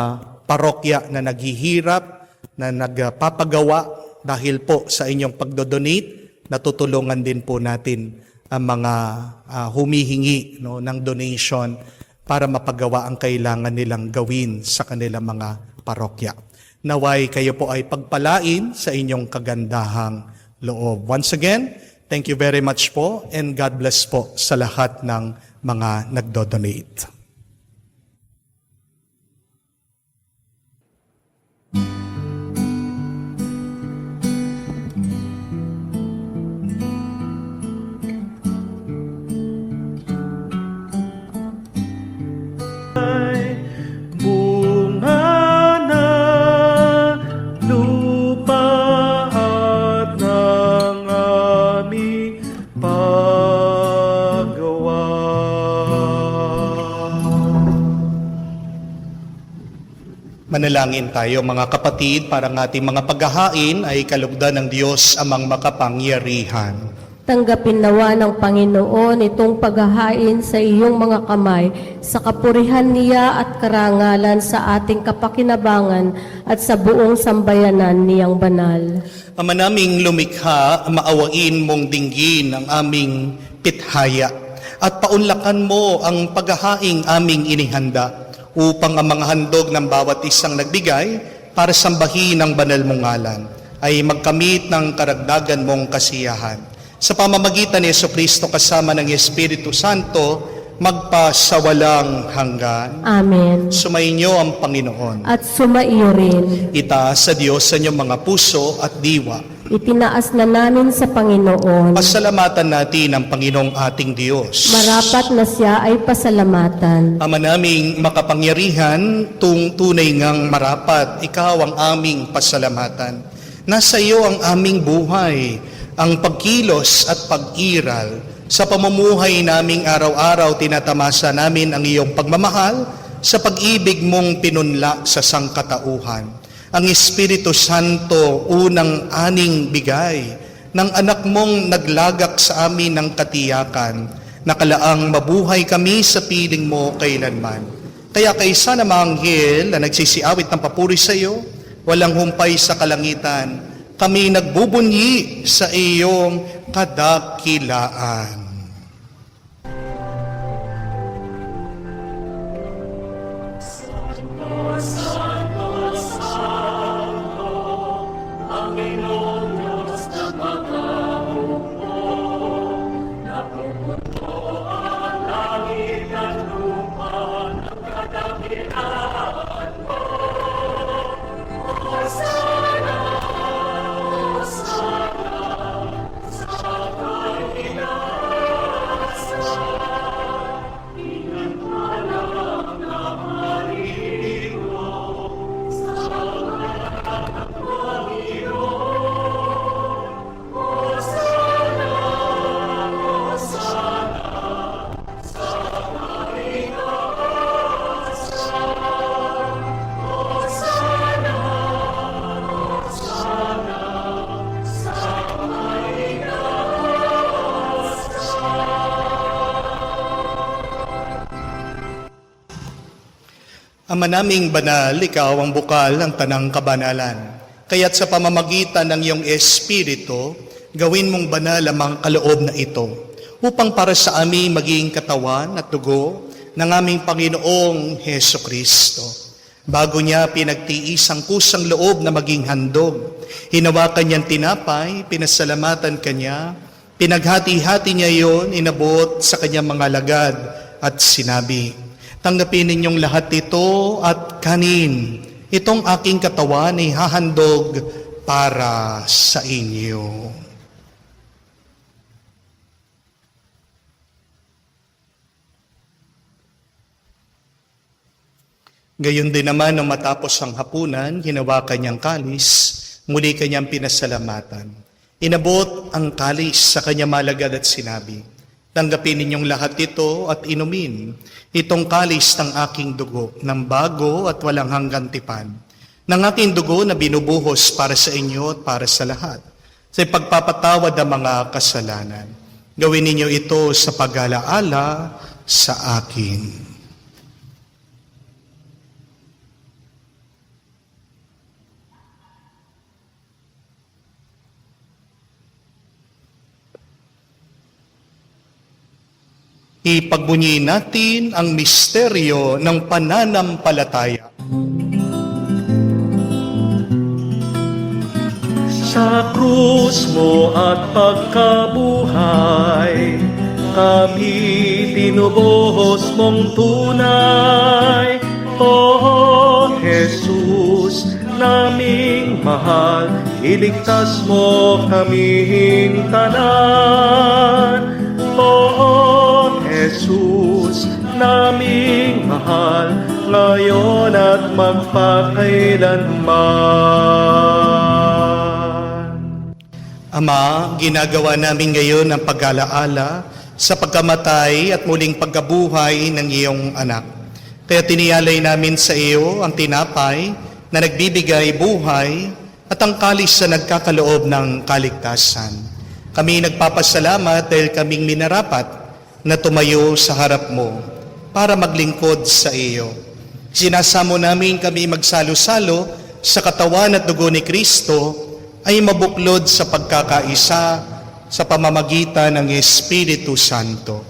parokya na naghihirap, na nagpapagawa dahil po sa inyong pagdodonate, natutulungan din po natin ang mga humihingi ng donation para mapagawa ang kailangan nilang gawin sa kanilang mga parokya. Naway kayo po ay pagpalain sa inyong kagandahang loob. Once again, thank you very much po and God bless po sa lahat ng mga nagdodonate. Bunga na lupa at ng aming paggawa. Manalangin tayo mga kapatid para ng ating mga paghahain ay kalugdan ng Diyos amang makapangyarihan. Tanggapin nawa ng Panginoon itong paghahain sa iyong mga kamay sa kapurihan niya at karangalan sa ating kapakinabangan at sa buong sambayanan niyang banal. Ama naming lumikha, maawain mong dinggin ang aming pithaya at paunlakan mo ang paghahaing aming inihanda upang ang mga handog ng bawat isang nagbigay para sambahin ang banal mong ngalan ay magkamit ng karagdagan mong kasiyahan. Sa pamamagitan ni Jesucristo kasama ng Espiritu Santo, magpasawalang hanggan. Amen. Sumainyo ang Panginoon. At sumaiyo rin. Itaas sa Diyos sa inyong mga puso at diwa. Itinaas na namin sa Panginoon. Pasalamatan natin ang Panginoong ating Diyos. Marapat na siya ay pasalamatan. Ama naming makapangyarihan, tunay ngang marapat, ikaw ang aming pasalamatan. Nasa iyo ang aming buhay, ang pagkilos at pag-iral. Sa pamumuhay naming araw-araw, tinatamasa namin ang iyong pagmamahal sa pag-ibig mong pinunla sa sangkatauhan. Ang Espiritu Santo, unang aning bigay ng anak mong naglagak sa amin ng katiyakan, nakalaang mabuhay kami sa piling mo kailanman. Kaya kaysa na mga anghel na nagsisiawit ng papuri sa iyo, walang humpay sa kalangitan, kami nagbubunyi sa iyong kadakilaan. Ama naming banal, ikaw ang bukal ng tanang kabanalan. Kaya't sa pamamagitan ng iyong Espiritu, gawin mong banal ang mga kaloob na ito, upang para sa amin maging katawan at dugo ng aming Panginoong Heso Kristo. Bago niya pinagtiis ang kusang loob na maging handog, hinawakan niyang tinapay, pinasalamatan kanya, pinaghati-hati niya iyon, inabot sa kanyang mga lagad at sinabi, "Tanggapin ninyong lahat ito at kanin. Itong aking katawan ay hahandog para sa inyo." Gayon din naman nang matapos ang hapunan, hinawakan niyang kalis, muli kanyang pinasalamatan. Inabot ang kalis sa kanyang malagad at sinabi, "Tanggapin ninyong lahat ito at inumin. Itong kalis ng aking dugo, ng bago at walang hanggang tipan, ng aking dugo na binubuhos para sa inyo at para sa lahat, sa pagpapatawad ng mga kasalanan. Gawin ninyo ito sa pag-alaala sa akin." Ipagbunyi natin ang misteryo ng pananampalataya. Sa krus mo at pagkabuhay, kami binubuhos mong tunay. O Jesus, naming mahal, iligtas mo kaming tanan. O Jesus, naming mahal, ngayon at magpakailanman. Ama, ginagawa namin ngayon ang pag-alaala sa pagkamatay at muling pagkabuhay ng iyong anak. Kaya tiniyalay namin sa iyo ang tinapay na nagbibigay buhay at ang kalis na nagkakaloob ng kaligtasan. Kami nagpapasalamat dahil kaming minarapat na tumayo sa harap mo para maglingkod sa iyo. Sinasamo namin kami magsalo-salo sa katawan at dugo ni Kristo ay mabuklod sa pagkakaisa sa pamamagitan ng Espiritu Santo.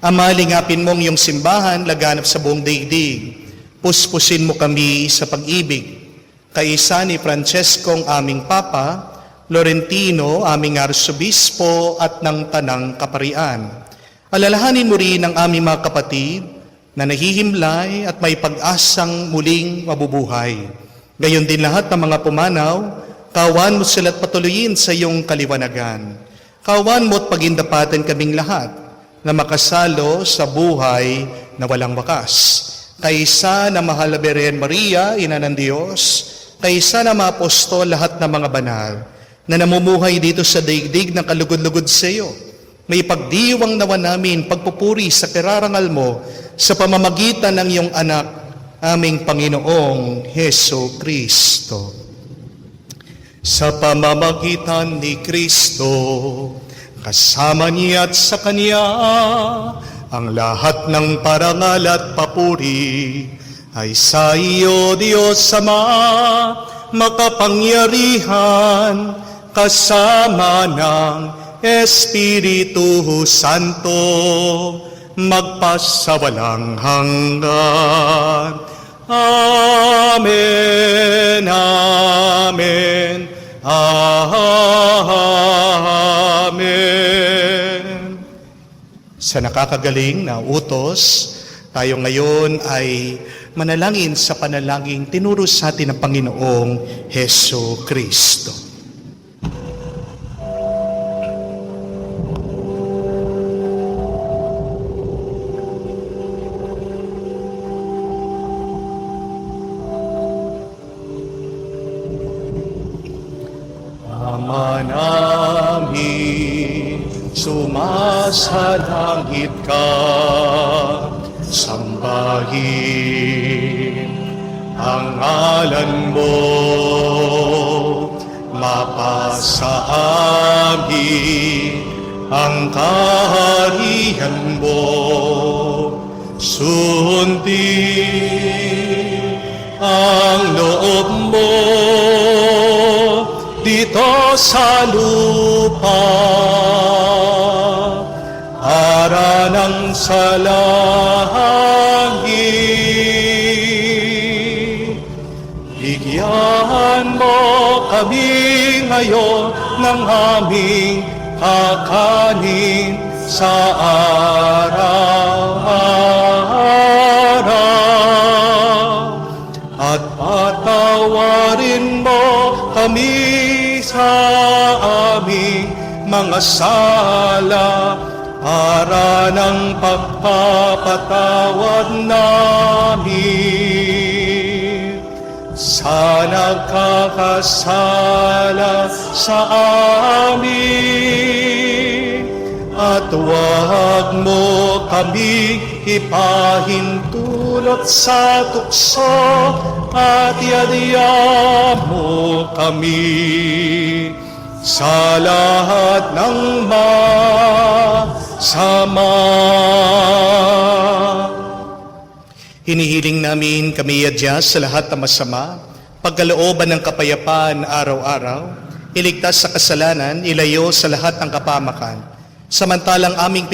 Ama, lingapin mong iyong simbahan laganap sa buong daigdig. Puspusin mo kami sa pag-ibig. Kaisa ni Francesco ang aming Papa, Laurentino aming Arsobispo at ng Tanang Kaparian. Alalahanin mo rin ang aming mga kapatid na nahihimlay at may pag-asang muling mabubuhay. Gayon din lahat ng mga pumanaw, kawan mo sila't patuloyin sa iyong kaliwanagan. Kawan mo at pagindapatan kaming lahat na makasalo sa buhay na walang wakas. Kaisa na mahal na Birhen Maria, Ina ng Diyos, kaisa na mga apostol, lahat ng mga banal na namumuhay dito sa daigdig na kalugod-lugod sa iyo. May pagdiwang nawa namin pagpupuri sa kararangal mo sa pamamagitan ng iyong anak, aming Panginoong Heso Kristo. Sa pamamagitan ni Kristo, kasama niya at sa Kanya, ang lahat ng parangal at papuri ay sa iyo, Diyos Ama, makapangyarihan, kasama ng Espiritu Santo, magpasawalang hanggan. Amen, amen, amen. Sa nakakagaling na utos, tayo ngayon ay manalangin sa panalangin tinuro sa atin ng Panginoong Heso Kristo. Ama namin, sumasalangit ka, sambahin ang ngalan mo, mapasa amin ang kaharian mo, sundin ang loob mo dito sa lupa. Aranang sa langit. Bigyan mo kami ngayon ng aming kakanin sa araw-araw. At patawarin mo kami sa aming mga sala para ng pagpapatawad namin sa nagkakasala sa amin. At huwag mo kami ipahintulot sa tukso at iadya mo kami sa lahat ng masama. Hinihiling namin kami iadya sa lahat ng masama, pagkalooban ng kapayapaan araw-araw, iligtas sa kasalanan, ilayo sa lahat ng kapamakan. Samantalang aming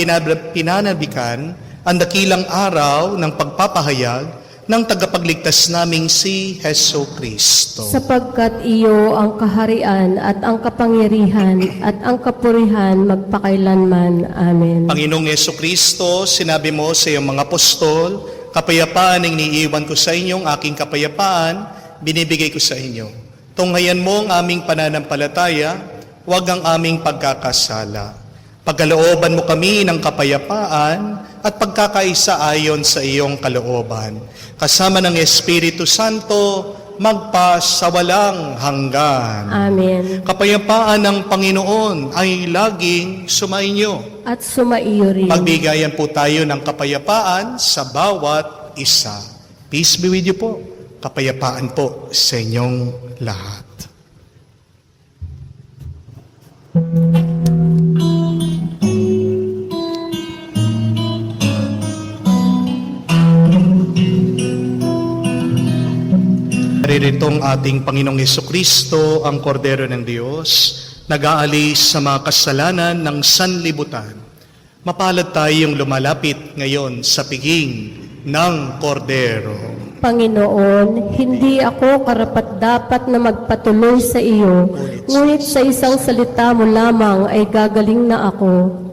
pinanabikan ang dakilang araw ng pagpapahayag ng tagapagligtas naming si Heso Kristo. Sapagkat iyo ang kaharian at ang kapangyarihan at ang kapurihan magpakailanman. Amen. Panginoong Heso Kristo, sinabi mo sa iyong mga apostol, kapayapaan ang iniiwan ko sa inyong aking kapayapaan, binibigay ko sa inyo. Tunghayan mo ang aming pananampalataya, huwag ang aming pagkakasala. Pagkalooban mo kami ng kapayapaan at pagkakaisa ayon sa iyong kalooban. Kasama ng Espiritu Santo, magpa sa walang hanggan. Amen. Kapayapaan ng Panginoon ay laging sumainyo. At sumaiyo rin. Magbigayan po tayo ng kapayapaan sa bawat isa. Peace be with you po. Kapayapaan po sa inyong lahat. Naririto ang ating Panginoong Jesucristo, ang Kordero ng Diyos, nag-aalis sa mga kasalanan ng sanlibutan. Mapalad tayong lumalapit ngayon sa piging ng Kordero. Panginoon, hindi ako karapat-dapat na magpatuloy sa iyo, ngunit sa isang salita mo lamang ay gagaling na ako.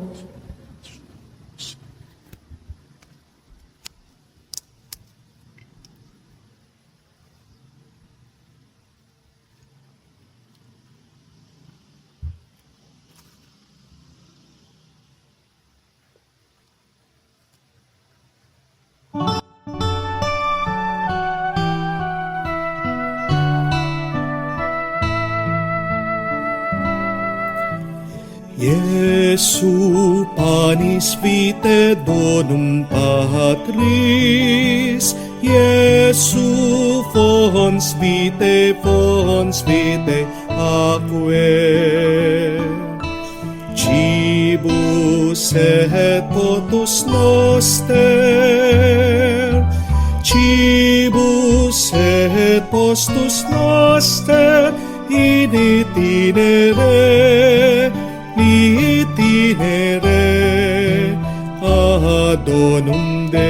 Jesu panis vitae donum Patris, Jesu fons vitae aquae. Cibus et potus noster, cibus et postus noster, in itinere ad donum Dei.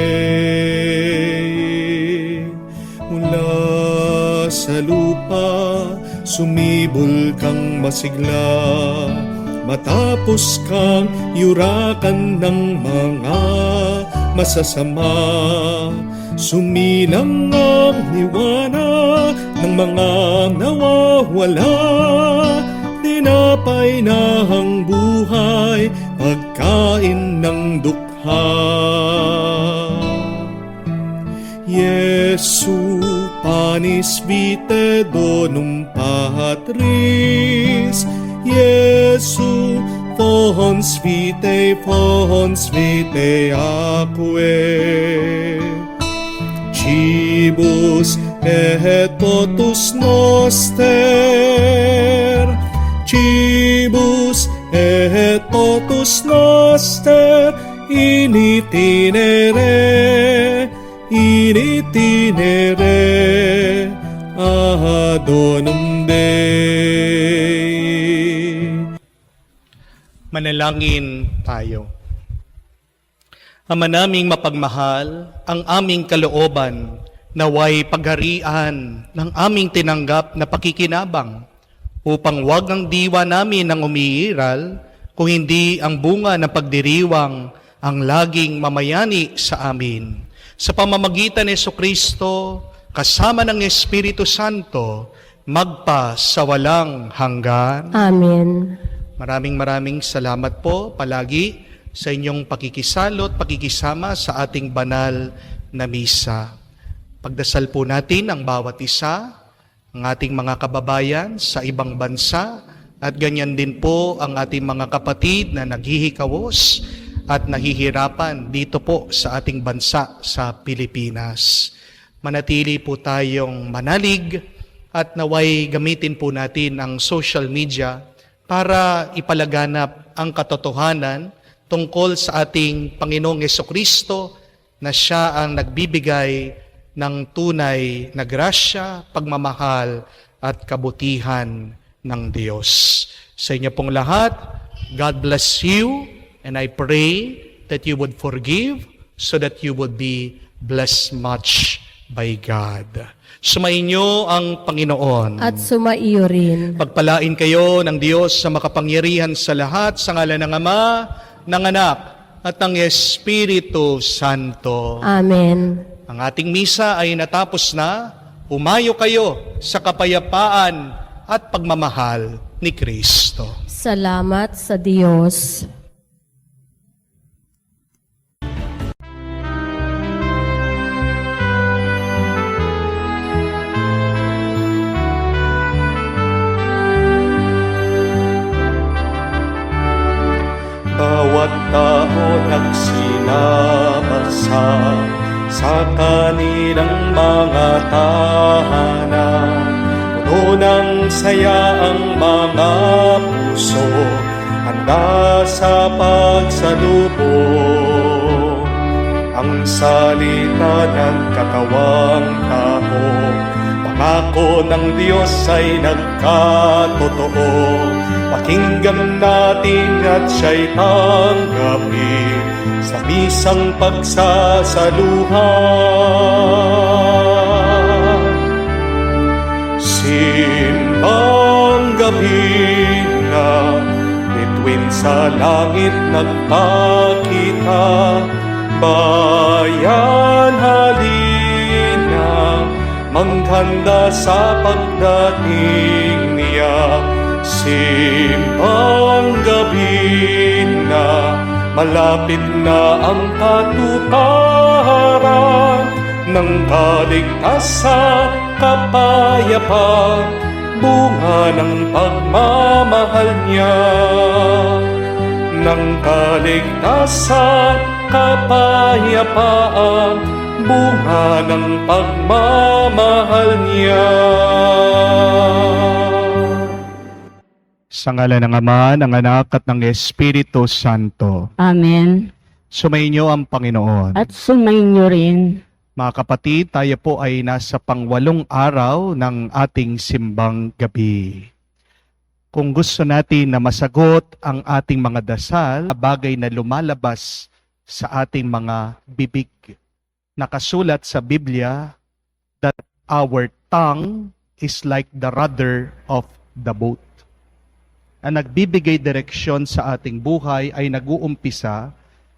Mula sa lupa sumibol kang masigla, matapos kang yurakan ng mga masasama. Sumilang ang liwanag ng mga nawawala, tinapay na ang buhay, pagkain ng dukha. Jesu panis vitae donum Patris, Jesu fons vitae aquae. Cibus et potus noster, cibus et potus noster, in itinere donum Dei. Manalangin tayo. Ama naming mapagmahal, ang aming kalooban naway pagharian ng aming tinanggap na pakikinabang upang wag ang diwa namin ang umiiral kung hindi ang bunga ng pagdiriwang ang laging mamayani sa amin. Sa pamamagitan ni Jesucristo, kasama ng Espiritu Santo, magpa sa walang hanggan. Amen. Maraming salamat po palagi sa inyong pakikisalot, pakikisama sa ating banal na misa. Pagdasal po natin ang bawat isa, ang ating mga kababayan sa ibang bansa, at ganyan din po ang ating mga kapatid na naghihikawos at nahihirapan dito po sa ating bansa sa Pilipinas. Manatili po tayong manalig at naway gamitin po natin ang social media para ipalaganap ang katotohanan tungkol sa ating Panginoong Jesucristo na siya ang nagbibigay ng tunay na grasya, pagmamahal at kabutihan ng Diyos. Sa inyo pong lahat, God bless you, and I pray that you would forgive so that you would be blessed much by God. Sumainyo ang Panginoon. At sumaiyo rin. Pagpalain kayo ng Diyos sa makapangyarihan sa lahat, sa ngalan ng Ama, ng Anak, at ng Espiritu Santo. Amen. Ang ating misa ay natapos na. Umayo kayo sa kapayapaan at pagmamahal ni Kristo. Salamat sa Diyos. Bawat tao nagsinabasa sa kanilang mga tahanan. Puno ng saya ang mga puso, handa sa pagsalubong. Ang salita ng katawang tao, pangako ng Diyos ay nagkatotoo. Pakinggan natin at siya'y tanggapin sa misang pagsasaluhan. Simbang gabi na, bituin sa langit nagpakita. Bayan halina, maghanda sa pagdating niya. Simbang gabi na, malapit na ang katuparan ng kaligtasan, kapayapaan, bunga ng pagmamahal niya. Ng kaligtasan, kapayapaan, bunga ng pagmamahal niya. Sa ngalan ng Ama, ng Anak, at ng Espiritu Santo. Amen. Sumainyo ang Panginoon. At sumainyo rin. Mga kapatid, tayo po ay nasa pang-8 araw ng ating simbang gabi. Kung gusto natin na masagot ang ating mga dasal, bagay na lumalabas sa ating mga bibig, nakasulat sa Biblia that our tongue is like the rudder of the boat. Ang nagbibigay direksyon sa ating buhay ay nag-uumpisa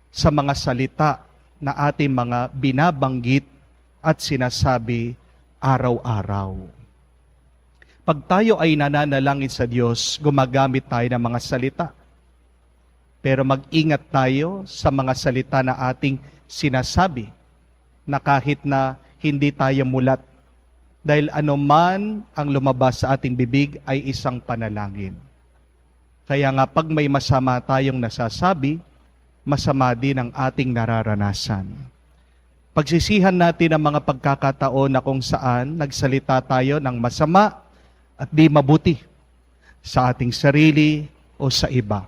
sa mga salita na ating mga binabanggit at sinasabi araw-araw. Pag tayo ay nananalangin sa Diyos, gumagamit tayo ng mga salita. Pero mag-ingat tayo sa mga salita na ating sinasabi na kahit na hindi tayo mulat. Dahil anuman ang lumabas sa ating bibig ay isang panalangin. Kaya nga pag may masama tayong nasasabi, masama din ang ating nararanasan. Pagsisihan natin ang mga pagkakataon na kung saan nagsalita tayo ng masama at di mabuti sa ating sarili o sa iba.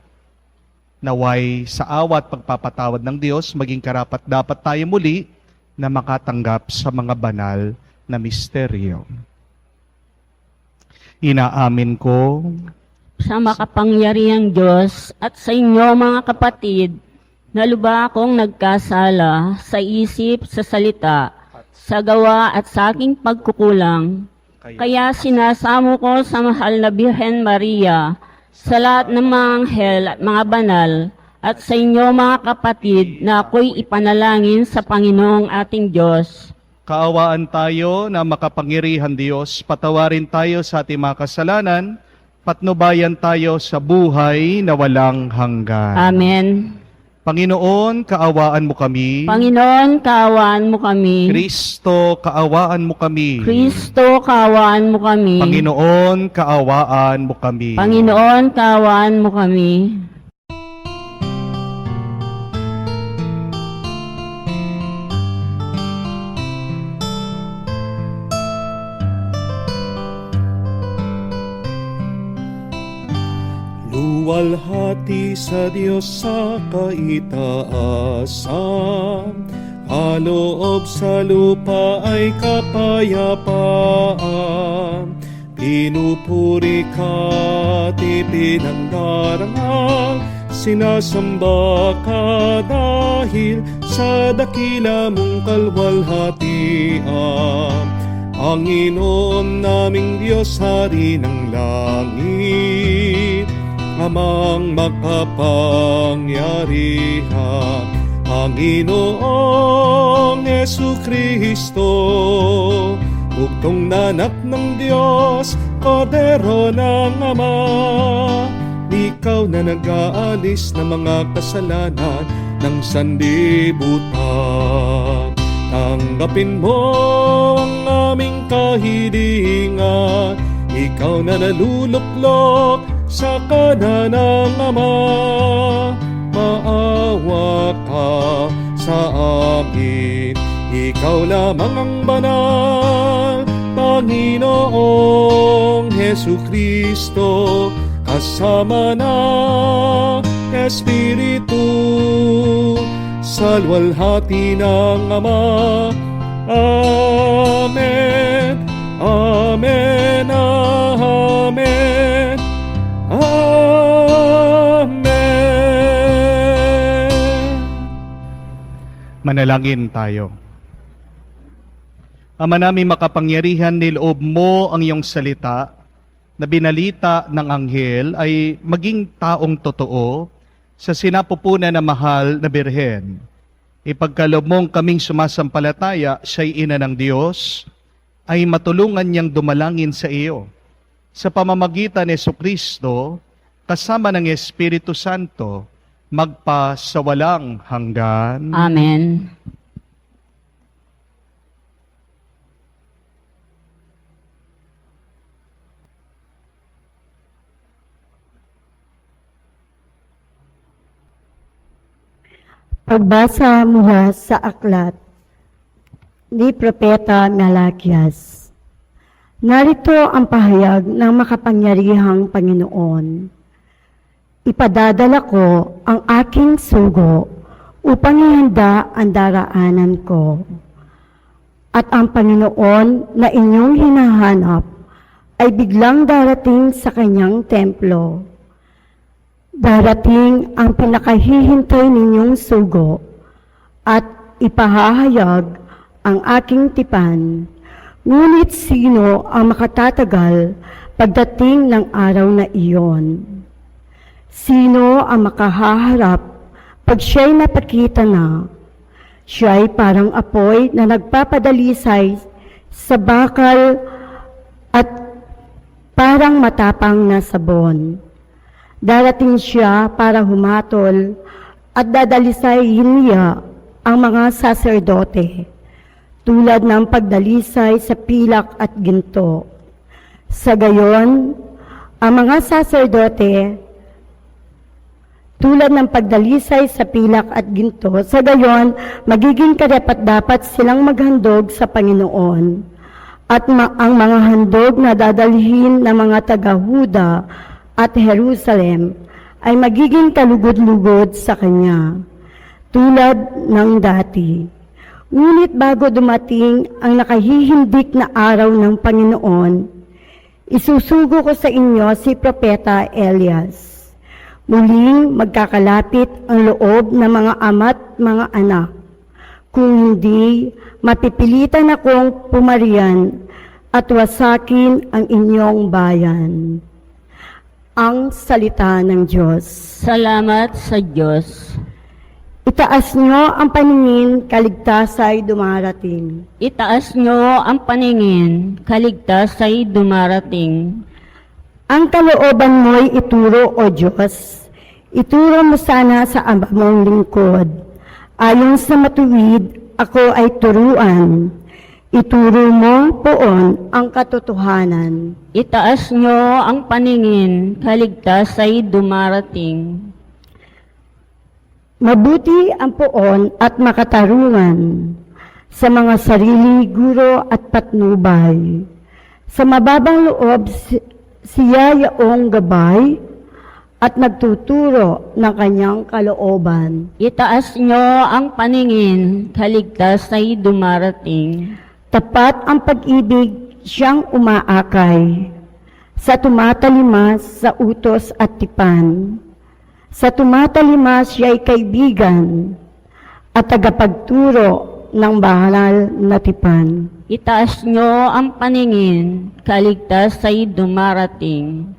Naway sa awa at pagpapatawad ng Diyos, maging karapat-dapat tayo muli na makatanggap sa mga banal na misteryo. Inaamin ko sa makapangyarihang Diyos at sa inyo mga kapatid na lubha akong nagkasala sa isip, sa salita, sa gawa at sa aking pagkukulang. Kaya sinasamo ko sa mahal na Birhen Maria, sa lahat ng mga anghel at mga banal, at sa inyo mga kapatid na ako'y ipanalangin sa Panginoong ating Diyos. kaawaan tayo na makapangyarihan Diyos, patawarin tayo sa ating mga kasalanan, patnubayan tayo sa buhay na walang hanggan. Amen. Panginoon, kaawaan mo kami. Panginoon, kaawaan mo kami. Kristo, kaawaan mo kami. Kristo, kaawaan mo kami. Panginoon, kaawaan mo kami. Panginoon, kaawaan mo kami. Luwalhati sa Diyos sa kaitaasan, kaloob sa lupa ay kapayapaan. Pinupuri ka at ipinanggarangal, sinasamba ka dahil sa dakila mong kalwalhatian. Panginoon naming Diyos, Hari ng langit, Amang makapangyarihan, Panginoong Jesucristo, bugtong nanak ng Diyos, Kordero ng Ama. Ikaw na nag-aalis ng mga kasalanan ng sanlibutan. Tanggapin mo ang aming kahilingan, ikaw na naluluklok sa kanan ng Ama. Maawa ka sa amin, ikaw lamang ang banal, Panginoong Jesucristo, kasama ng Espiritu, sa luwalhati ng Ama. Amen, amen, amen, amen. Manalangin tayo. Ama namin makapangyarihan, niloob mo ang iyong salita na binalita ng anghel ay maging taong totoo sa sinapupunan na mahal na Birhen. Ipagkaloob mong kaming sumasampalataya siya'y ina ng Diyos, ay matulungan niyang dumalangin sa iyo. Sa pamamagitan ni Jesucristo, kasama ng Espiritu Santo, magpa sa walang hanggan. Amen. Pagbasa mula sa aklat ni Propeta Malakias. Narito ang pahayag ng makapangyarihang Panginoon. Ipadadala ko ang aking sugo upang ihanda ang daraanan ko. At ang Panginoon na inyong hinahanap ay biglang darating sa kanyang templo. Darating ang pinakahihintay ninyong sugo at ipahahayag ang aking tipan. Ngunit sino ang makatatagal pagdating ng araw na iyon? Sino ang makahaharap pag siya'y napakita na? Siya'y parang apoy na nagpapadalisay sa bakal at parang matapang na sabon. Darating siya para humatol at dadalisayin niya ang mga saserdote, tulad ng pagdalisay sa pilak at ginto. Sa gayon, ang mga saserdote, tulad ng pagdalisay sa pilak at ginto, sa gayon, magiging karapat-dapat silang maghandog sa Panginoon. At ang mga handog na dadalhin ng mga taga-Huda at Jerusalem ay magiging kalugod-lugod sa Kanya, tulad ng dati. Ngunit bago dumating ang nakahihindik na araw ng Panginoon, Isusugo ko sa inyo si Propeta Elias. Muling magkakalapit ang loob ng mga ama't mga anak. Kung hindi, mapipilitan akong pumarian at wasakin ang inyong bayan. Ang salita ng Diyos. Salamat sa Diyos. Itaas nyo ang paningin, kaligtas ay dumarating. Itaas nyo ang paningin, kaligtas ay dumarating. Ang kalooban mo'y ituro, O Diyos. Ituro mo sana sa ama mong lingkod. Ayon sa matuwid, ako ay turuan. Ituro mo poon ang katotohanan. Itaas nyo ang paningin, kaligtas ay dumarating. Mabuti ang poon at makatarungan sa mga sarili, guro at patnubay. Sa mababang loob, siya yaong gabay at nagtuturo ng kanyang kalooban. Itaas nyo ang paningin, kaligtas ay dumarating. Tapat ang pag-ibig siyang umaakay, sa tumatalimas sa utos at tipan. Sa tumatalimas siya'y kaibigan at tagapagturo ng banal na tipan. Itaas nyo ang paningin, kaligtas ay dumarating.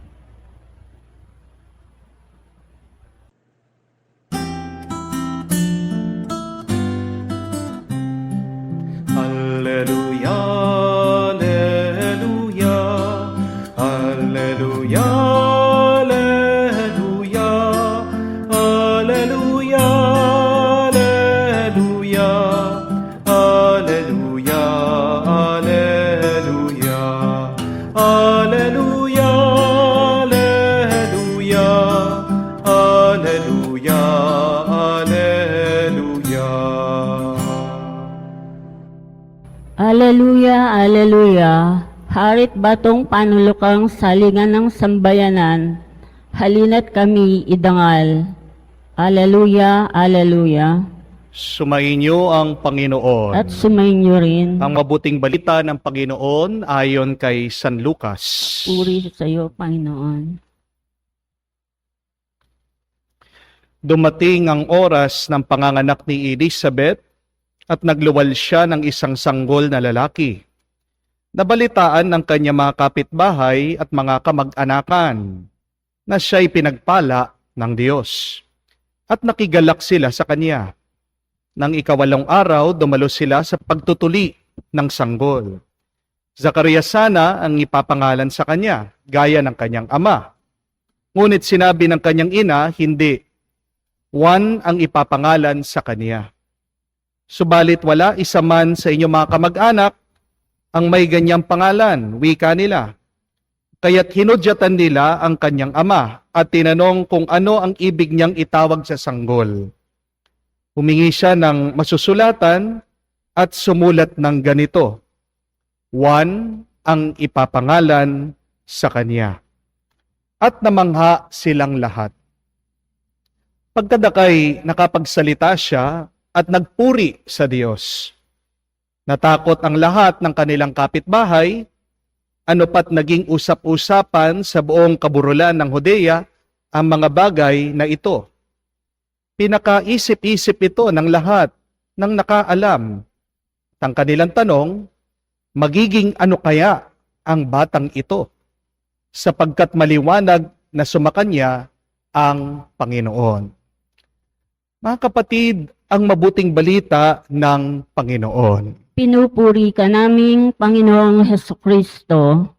Alleluia, alleluia, alleluia, alleluia, alleluia, alleluia, alleluia, alleluia, alleluia, alleluia, alleluia, alleluia. Aleluya, aleluya. Harit batong panulukang salingan ng sambayanan, halina't kami idangal. Aleluya, aleluya. Sumainyo ang Panginoon. At sumainyo rin. Ang mabuting balita ng Panginoon ayon kay San Lucas. Puri sa iyo, Panginoon. Dumating ang oras ng panganganak ni Elizabeth at nagluwal siya ng isang sanggol na lalaki. Nabalitaan ng kanya mga kapitbahay at mga kamag-anakan na siya'y pinagpala ng Diyos. At nakigalak sila sa kanya. Nang ikawalong araw, dumalo sila sa pagtutuli ng sanggol. Zacarias sana ang ipapangalan sa kanya, gaya ng kanyang ama. Ngunit sinabi ng kanyang ina, hindi. Juan ang ipapangalan sa kanya. Subalit wala isa man sa inyong mga kamag-anak ang may ganyang pangalan, wika nila. Kaya't hinudyatan nila ang kanyang ama at tinanong kung ano ang ibig niyang itawag sa sanggol. Humingi siya ng masusulatan at sumulat ng ganito, Juan ang ipapangalan sa kanya. At namangha silang lahat. Pagkadakay nakapagsalita siya, at nagpuri sa Diyos. Natakot ang lahat ng kanilang kapitbahay, ano pat naging usap-usapan sa buong kaburulan ng Judea ang mga bagay na ito. Pinakaisip-isip ito ng lahat ng nakaalam. Ang kanilang tanong, magiging ano kaya ang batang ito? Sapagkat maliwanag na sumakanya ang Panginoon. Mga kapatid, ang mabuting balita ng Panginoon. Pinupuri ka naming Panginoong Hesukristo.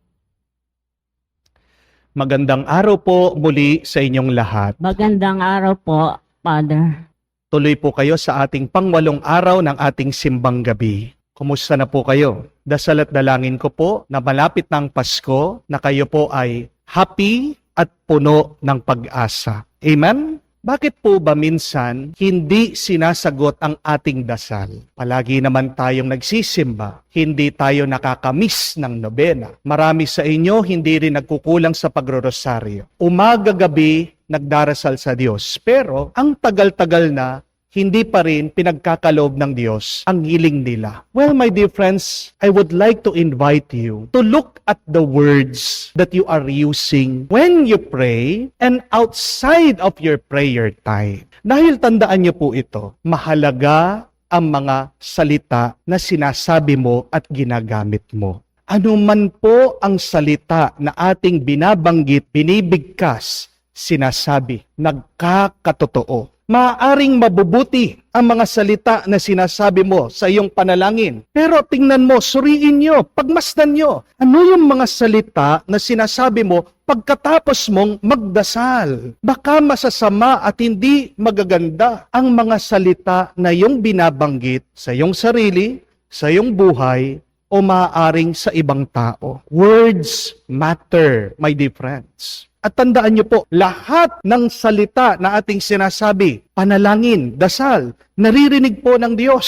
Magandang araw po muli sa inyong lahat. Magandang araw po, Father. Tuloy po kayo sa ating pangwalong araw ng ating simbang gabi. Kumusta na po kayo? Dasal at dalangin ko po na malapit ng Pasko na kayo po ay happy at puno ng pag-asa. Amen? Bakit po ba minsan hindi sinasagot ang ating dasal? Palagi naman tayong nagsisimba, hindi tayo nakakamiss ng nobena. Marami sa inyo hindi rin nagkukulang sa pagrorosaryo. Umaga-gabi nagdarasal sa Diyos, pero ang tagal-tagal na hindi pa rin pinagkakaloob ng Diyos ang hiling nila. Well, my dear friends, I would like to invite you to look at the words that you are using when you pray and outside of your prayer time. Dahil tandaan niyo po ito, mahalaga ang mga salita na sinasabi mo at ginagamit mo. Ano man po ang salita na ating binabanggit, binibigkas, sinasabi, nagkakatotoo. Maaaring mabubuti ang mga salita na sinasabi mo sa iyong panalangin. Pero tingnan mo, suriin nyo, pagmasdan nyo. Ano yung mga salita na sinasabi mo pagkatapos mong magdasal? Baka masasama at hindi magaganda ang mga salita na iyong binabanggit sa iyong sarili, sa iyong buhay, o maaaring sa ibang tao. Words matter, my dear friends. At tandaan niyo po, lahat ng salita na ating sinasabi, panalangin, dasal, naririnig po ng Diyos.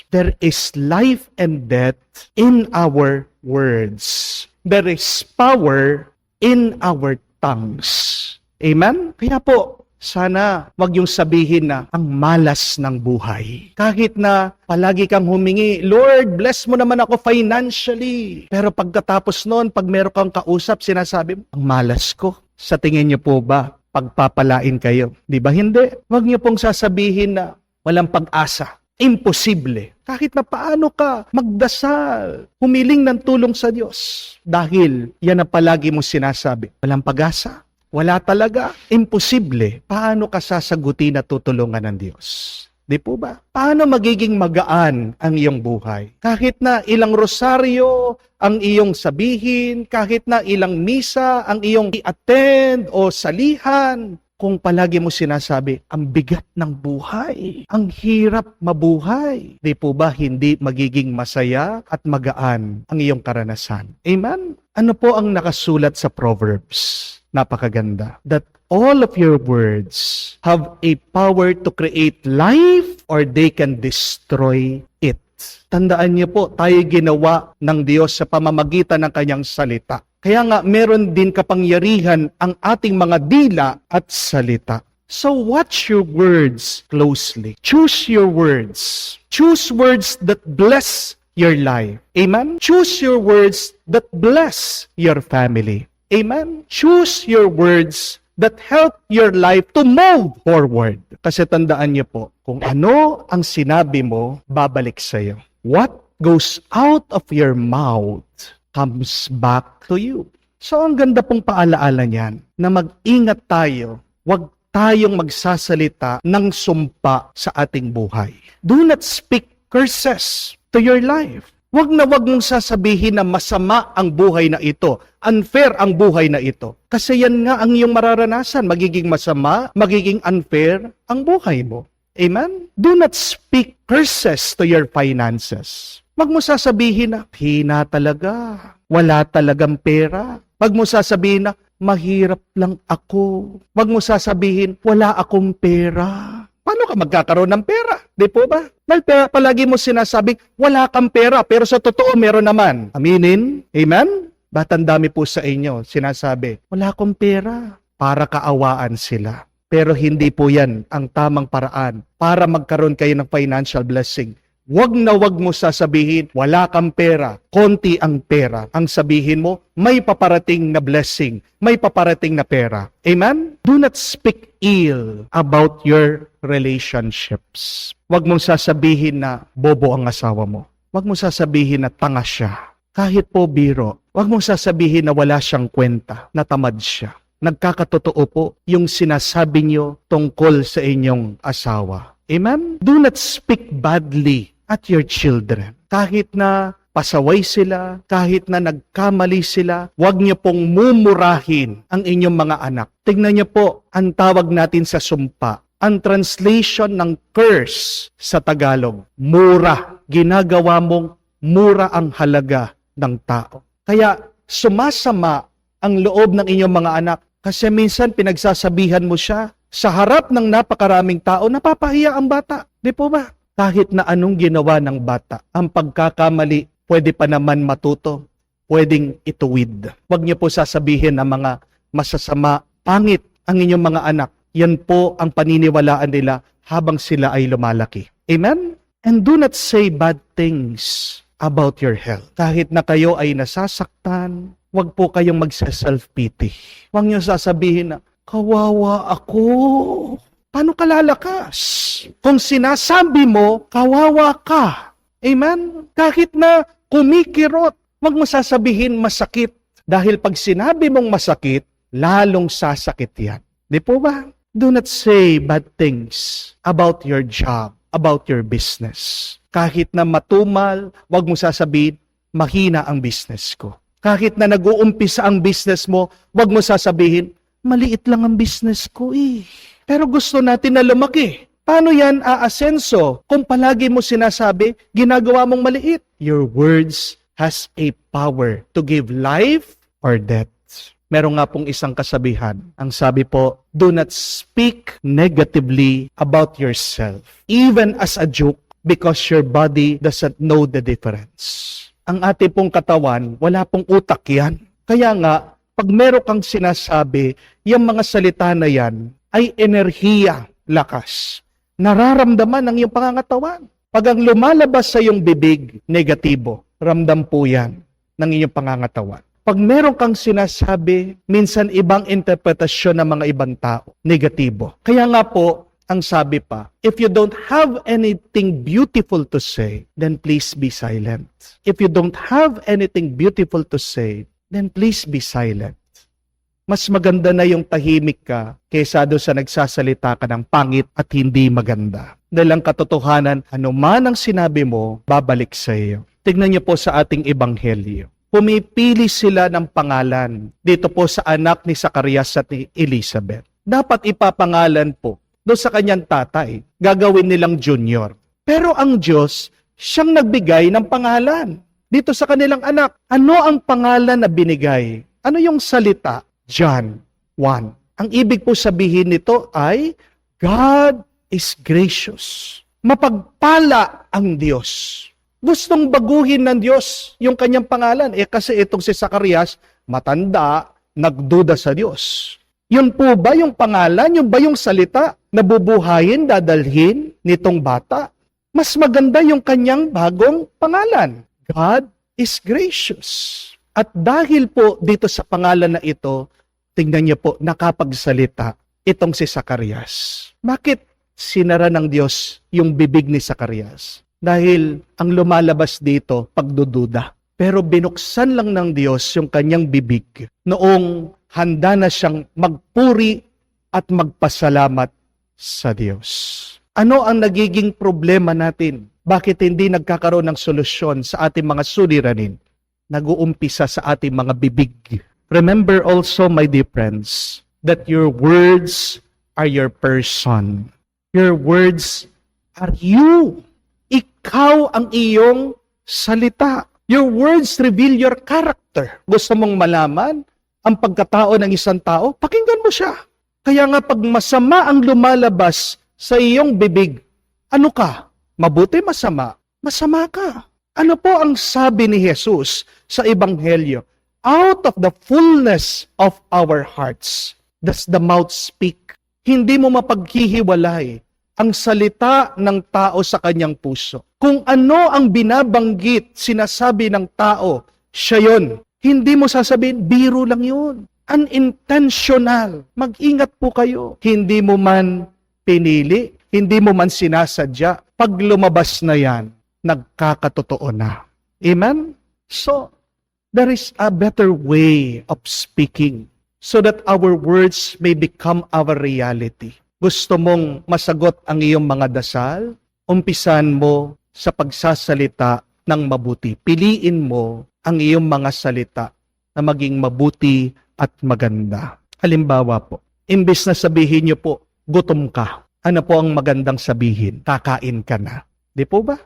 There is life and death in our words. There is power in our tongues. Amen? Kaya po, sana wag yung sabihin na ang malas ng buhay. Kahit na palagi kang humingi, Lord, bless mo naman ako financially. Pero pagkatapos noon, pag meron kang kausap, sinasabi mo, ang malas ko. Sa tingin niyo po ba, pagpapalain kayo? Di ba hindi? Wag niyo pong sasabihin na walang pag-asa. Imposible. Kahit na paano ka magdasal, humiling ng tulong sa Diyos. Dahil yan ang palagi mo sinasabi, walang pag-asa. Wala talaga. Imposible. Paano ka sasagutin at tutulungan ng Diyos? Di po ba? Paano magiging magaan ang iyong buhay? Kahit na ilang rosaryo ang iyong sabihin, kahit na ilang misa ang iyong i-attend o salihan, kung palagi mo sinasabi, ang bigat ng buhay, ang hirap mabuhay, di po ba hindi magiging masaya at magaan ang iyong karanasan? Amen? Ano po ang nakasulat sa Proverbs? Napakaganda. That all of your words have a power to create life or they can destroy it. Tandaan niyo po, tayo ginawa ng Diyos sa pamamagitan ng kanyang salita. Kaya nga, meron din kapangyarihan ang ating mga dila at salita. So watch your words closely. Choose your words. Choose words that bless your life. Amen? Choose your words that bless your family. Amen? Choose your words that help your life to move forward. Kasi tandaan niyo po, kung ano ang sinabi mo, babalik sa'yo. What goes out of your mouth comes back to you. So ang ganda pong paalaala niyan, na mag-ingat tayo, huwag tayong magsasalita ng sumpa sa ating buhay. Do not speak curses to your life. Wag na wag mong sasabihin na masama ang buhay na ito, unfair ang buhay na ito. Kasi yan nga ang iyong mararanasan, magiging masama, magiging unfair ang buhay mo. Amen? Do not speak curses to your finances. Wag mo sasabihin na, hina talaga, wala talagang pera. Wag mo sasabihin na, mahirap lang ako. Wag mo sasabihin, wala akong pera. Paano ka magkakaroon ng pera? Di po ba? Dahil palagi mo sinasabing, wala kang pera, pero sa totoo meron naman. Aminin? Amen? Ba't ang dami po sa inyo sinasabi, wala akong pera, para kaawaan sila. Pero hindi po yan ang tamang paraan para magkaroon kayo ng financial blessing. Wag na wag mo sasabihin, wala kang pera, konti ang pera. Ang sabihin mo, may paparating na blessing, may paparating na pera. Amen? Do not speak ill about your relationships. Wag mong sasabihin na bobo ang asawa mo. Wag mong sasabihin na tanga siya. Kahit po biro, wag mong sasabihin na wala siyang kwenta, na tamad siya. Nagkakatotoo po yung sinasabi niyo tungkol sa inyong asawa. Amen? Do not speak badly at your children. Kahit na pasaway sila, kahit na nagkamali sila, huwag niyo pong mumurahin ang inyong mga anak. Tingnan niyo po, ang tawag natin sa sumpa. Ang translation ng curse sa Tagalog, mura. Ginagawa mong mura ang halaga ng tao. Kaya sumasama ang loob ng inyong mga anak kasi minsan pinagsasabihan mo siya sa harap ng napakaraming tao, napapahiya ang bata. Di po ba? Kahit na anong ginawa ng bata, ang pagkakamali, pwede pa naman matuto, pwedeng ituwid. Huwag niyo po sasabihin ng mga masasama, pangit ang inyong mga anak. Yan po ang paniniwalaan nila habang sila ay lumalaki. Amen? And do not say bad things about your health. Kahit na kayo ay nasasaktan, huwag po kayong magsa-self-pity. Huwag niyo sasabihin na, kawawa ako. Paano ka lalakas? Kung sinasabi mo, kawawa ka. Amen? Kahit na kumikirot, huwag mo sasabihin masakit. Dahil pag sinabi mong masakit, lalong sasakit yan. Di po ba? Do not say bad things about your job, about your business. Kahit na matumal, huwag mo sasabihin, mahina ang business ko. Kahit na nag-uumpisa ang business mo, huwag mo sasabihin, maliit lang ang business ko eh. Pero gusto natin na lumaki. Paano yan aasenso kung palagi mo sinasabi, ginagawa mong maliit? Your words has a power to give life or death. Meron nga pong isang kasabihan. Ang sabi po, do not speak negatively about yourself, even as a joke, because your body doesn't know the difference. Ang ating pong katawan, wala pong utak yan. Kaya nga, pag meron kang sinasabi, yung mga salita na yan ay enerhiya, lakas. Nararamdaman ng iyong pangangatawan. Pag ang lumalabas sa iyong bibig, negatibo, ramdam po yan ng iyong pangangatawan. Pag meron kang sinasabi, minsan ibang interpretasyon ng mga ibang tao, negatibo. Kaya nga po, ang sabi pa, if you don't have anything beautiful to say, then please be silent. If you don't have anything beautiful to say, then please be silent. Mas maganda na yung tahimik ka kaysa doon sa nagsasalita ka ng pangit at hindi maganda. Dahil ang katotohanan, ano man ang sinabi mo, babalik sa iyo. Tignan niyo po sa ating ebanghelyo. Pumipili sila ng pangalan dito po sa anak ni Zacarias at ni Elizabeth. Dapat ipapangalan po doon sa kanyang tatay. Gagawin nilang junior. Pero ang Diyos, siyang nagbigay ng pangalan dito sa kanilang anak. Ano ang pangalan na binigay? Ano yung salita? John 1. Ang ibig po sabihin nito ay, God is gracious. Mapagpala ang Diyos. Gustong baguhin ng Diyos yung kanyang pangalan. Kasi itong si Zacarias, matanda, nagduda sa Diyos. Yun po ba yung pangalan? Yun ba yung salita na bubuhayin, dadalhin nitong bata? Mas maganda yung kanyang bagong pangalan. God is gracious. At dahil po dito sa pangalan na ito, tingnan niyo po, nakapagsalita itong si Zacarias. Bakit sinara ng Diyos yung bibig ni Zacarias? Dahil ang lumalabas dito, pagdududa. Pero binuksan lang ng Diyos yung kanyang bibig noong handa na siyang magpuri at magpasalamat sa Diyos. Ano ang nagiging problema natin? Bakit hindi nagkakaroon ng solusyon sa ating mga suliranin? Nag-uumpisa sa ating mga bibig. Remember also, my dear friends, that your words are your person. Your words are you. Ikaw ang iyong salita. Your words reveal your character. Gusto mong malaman ang pagkatao ng isang tao? Pakinggan mo siya. Kaya nga pag masama ang lumalabas sa iyong bibig, ano ka? Mabuti, masama? Masama ka. Ano po ang sabi ni Jesus sa Ebanghelyo? Out of the fullness of our hearts does the mouth speak. Hindi mo mapaghihiwalay ang salita ng tao sa kanyang puso. Kung ano ang binabanggit, sinasabi ng tao, siya yun. Hindi mo sasabihin, biro lang yun. Unintentional. Mag-ingat po kayo. Hindi mo man pinili, hindi mo man sinasadya. Pag lumabas na yan, nagkakatotoo na. Amen? So, there is a better way of speaking so that our words may become our reality. Gusto mong masagot ang iyong mga dasal? Umpisan mo sa pagsasalita ng mabuti. Piliin mo ang iyong mga salita na maging mabuti at maganda. Halimbawa po, imbes na sabihin niyo po, gutom ka. Ano po ang magandang sabihin? Kakain ka na. Di po ba?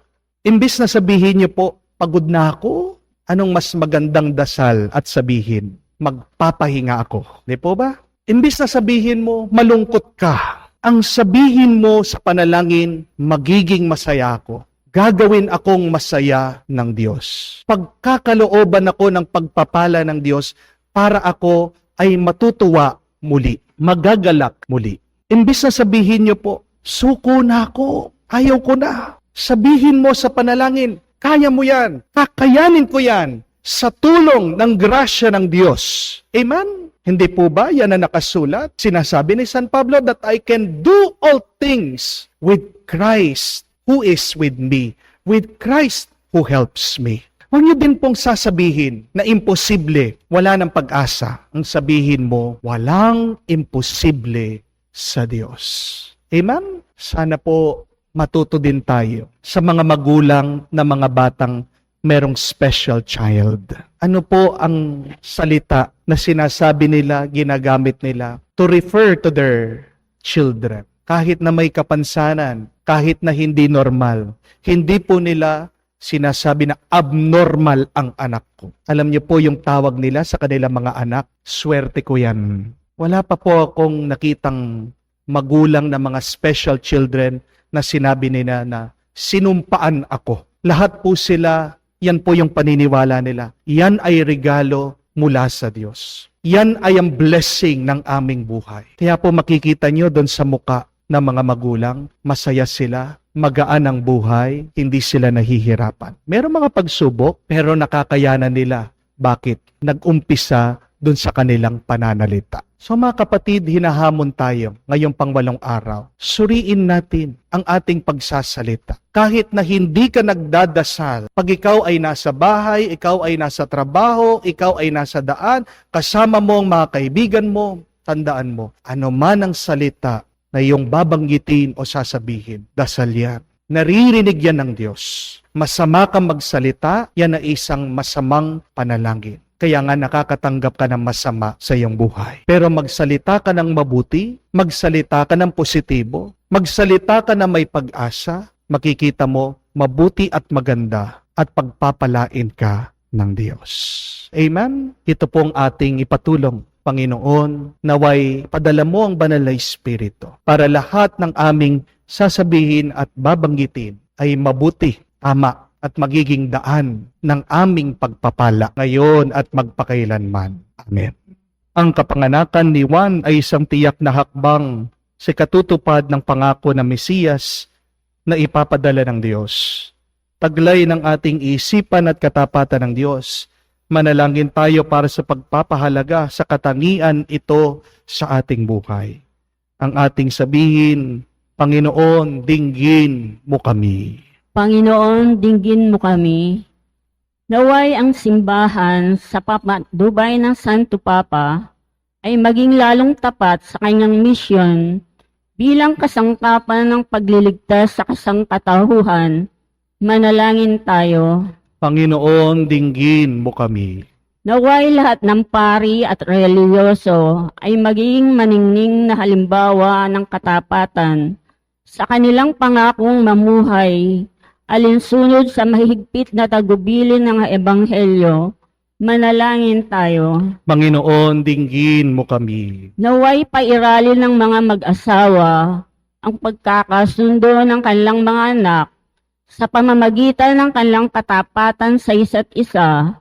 Imbes na sabihin niyo po, pagod na ako. Anong mas magandang dasal at sabihin? Magpapahinga ako. Di po ba? Imbes na sabihin mo, malungkot ka. Ang sabihin mo sa panalangin, magiging masaya ako. Gagawin akong masaya ng Diyos. Pagkakalooban ako ng pagpapala ng Diyos para ako ay matutuwa muli, magagalak muli. Imbis na sabihin niyo po, suko na ako, ayaw ko na. Sabihin mo sa panalangin, kaya mo yan, kakayanin ko yan, sa tulong ng grasya ng Diyos. Amen? Hindi po ba yan na nakasulat? Sinasabi ni San Pablo that I can do all things with Christ who is with me, with Christ who helps me. Huwag niyo din pong sasabihin na imposible, wala ng pag-asa. Ang sabihin mo, walang imposible sa Diyos. Amen? Sana po matuto din tayo sa mga magulang na mga batang merong special child. Ano po ang salita na sinasabi nila, ginagamit nila to refer to their children? Kahit na may kapansanan, kahit na hindi normal, hindi po nila sinasabi na abnormal ang anak ko. Alam niyo po yung tawag nila sa kanilang mga anak, swerte ko yan. Wala pa po akong nakitang magulang na mga special children na sinabi nila na sinumpaan ako. Lahat po sila, yan po yung paniniwala nila. Yan ay regalo mula sa Diyos. Yan ay ang blessing ng aming buhay. Kaya po makikita nyo doon sa muka ng mga magulang, masaya sila, magaan ang buhay, hindi sila nahihirapan. Meron mga pagsubok, pero nakakayanan nila. Bakit? Nag-umpisa doon sa kanilang pananalita. So mga kapatid, hinahamon tayo ngayong pang-8 araw. Suriin natin ang ating pagsasalita. Kahit na hindi ka nagdadasal, pag ikaw ay nasa bahay, ikaw ay nasa trabaho, ikaw ay nasa daan, kasama mo ang mga kaibigan mo, tandaan mo, ano man ang salita na iyong babanggitin o sasabihin, dasal yan. Naririnig yan ng Diyos. Masama kang magsalita, yan ay isang masamang panalangin. Kaya nga nakakatanggap ka ng masama sa iyong buhay. Pero magsalita ka ng mabuti, magsalita ka ng positibo, magsalita ka na may pag-asa, makikita mo mabuti at maganda at pagpapalain ka ng Diyos. Amen? Ito pong ating ipatulong. Panginoon, naway padala mo ang banal na Espiritu para lahat ng aming sasabihin at babanggitin ay mabuti, tama, at magiging daan ng aming pagpapala ngayon at magpakailanman. Amen. Ang kapanganakan ni Juan ay isang tiyak na hakbang sa katutupad ng pangako ng Mesiyas na ipapadala ng Diyos. Taglay ng ating isipan at katapatan ng Diyos. Manalangin tayo para sa pagpapahalaga sa katangian ito sa ating buhay. Ang ating sabihin, Panginoon, dinggin mo kami. Panginoon, dinggin mo kami. Naway ang simbahan sa papatnubay ng Santo Papa ay maging lalong tapat sa kanyang misyon bilang kasangkapan ng pagliligtas sa kasangkatauhan. Manalangin tayo. Panginoon, dinggin mo kami. Naway lahat ng pari at reliyoso ay magiging maningning na halimbawa ng katapatan sa kanilang pangakong mamuhay, alinsunod sa mahigpit na tagubilin ng Ebanghelyo. Manalangin tayo. Panginoon, dinggin mo kami. Naway pairalin ng mga mag-asawa ang pagkakasundo ng kanilang mga anak sa pamamagitan ng kanilang katapatan sa isa't isa,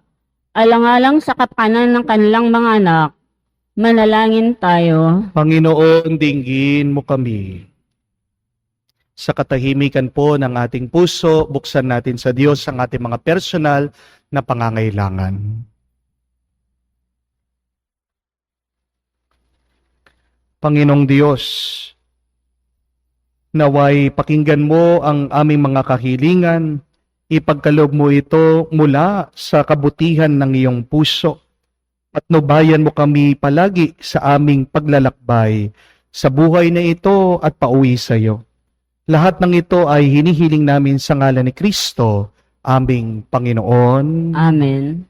alang-alang sa kapakanan ng kanilang mga anak. Manalangin tayo. Panginoon, dinggin mo kami. Sa katahimikan po ng ating puso, buksan natin sa Diyos ang ating mga personal na pangangailangan. Panginoong Diyos, naway pakinggan mo ang aming mga kahilingan, ipagkaloob mo ito mula sa kabutihan ng iyong puso. Patnubayan mo kami palagi sa aming paglalakbay sa buhay na ito at pauwi sa iyo. Lahat ng ito ay hinihiling namin sa ngalan ni Kristo, aming Panginoon. Amen.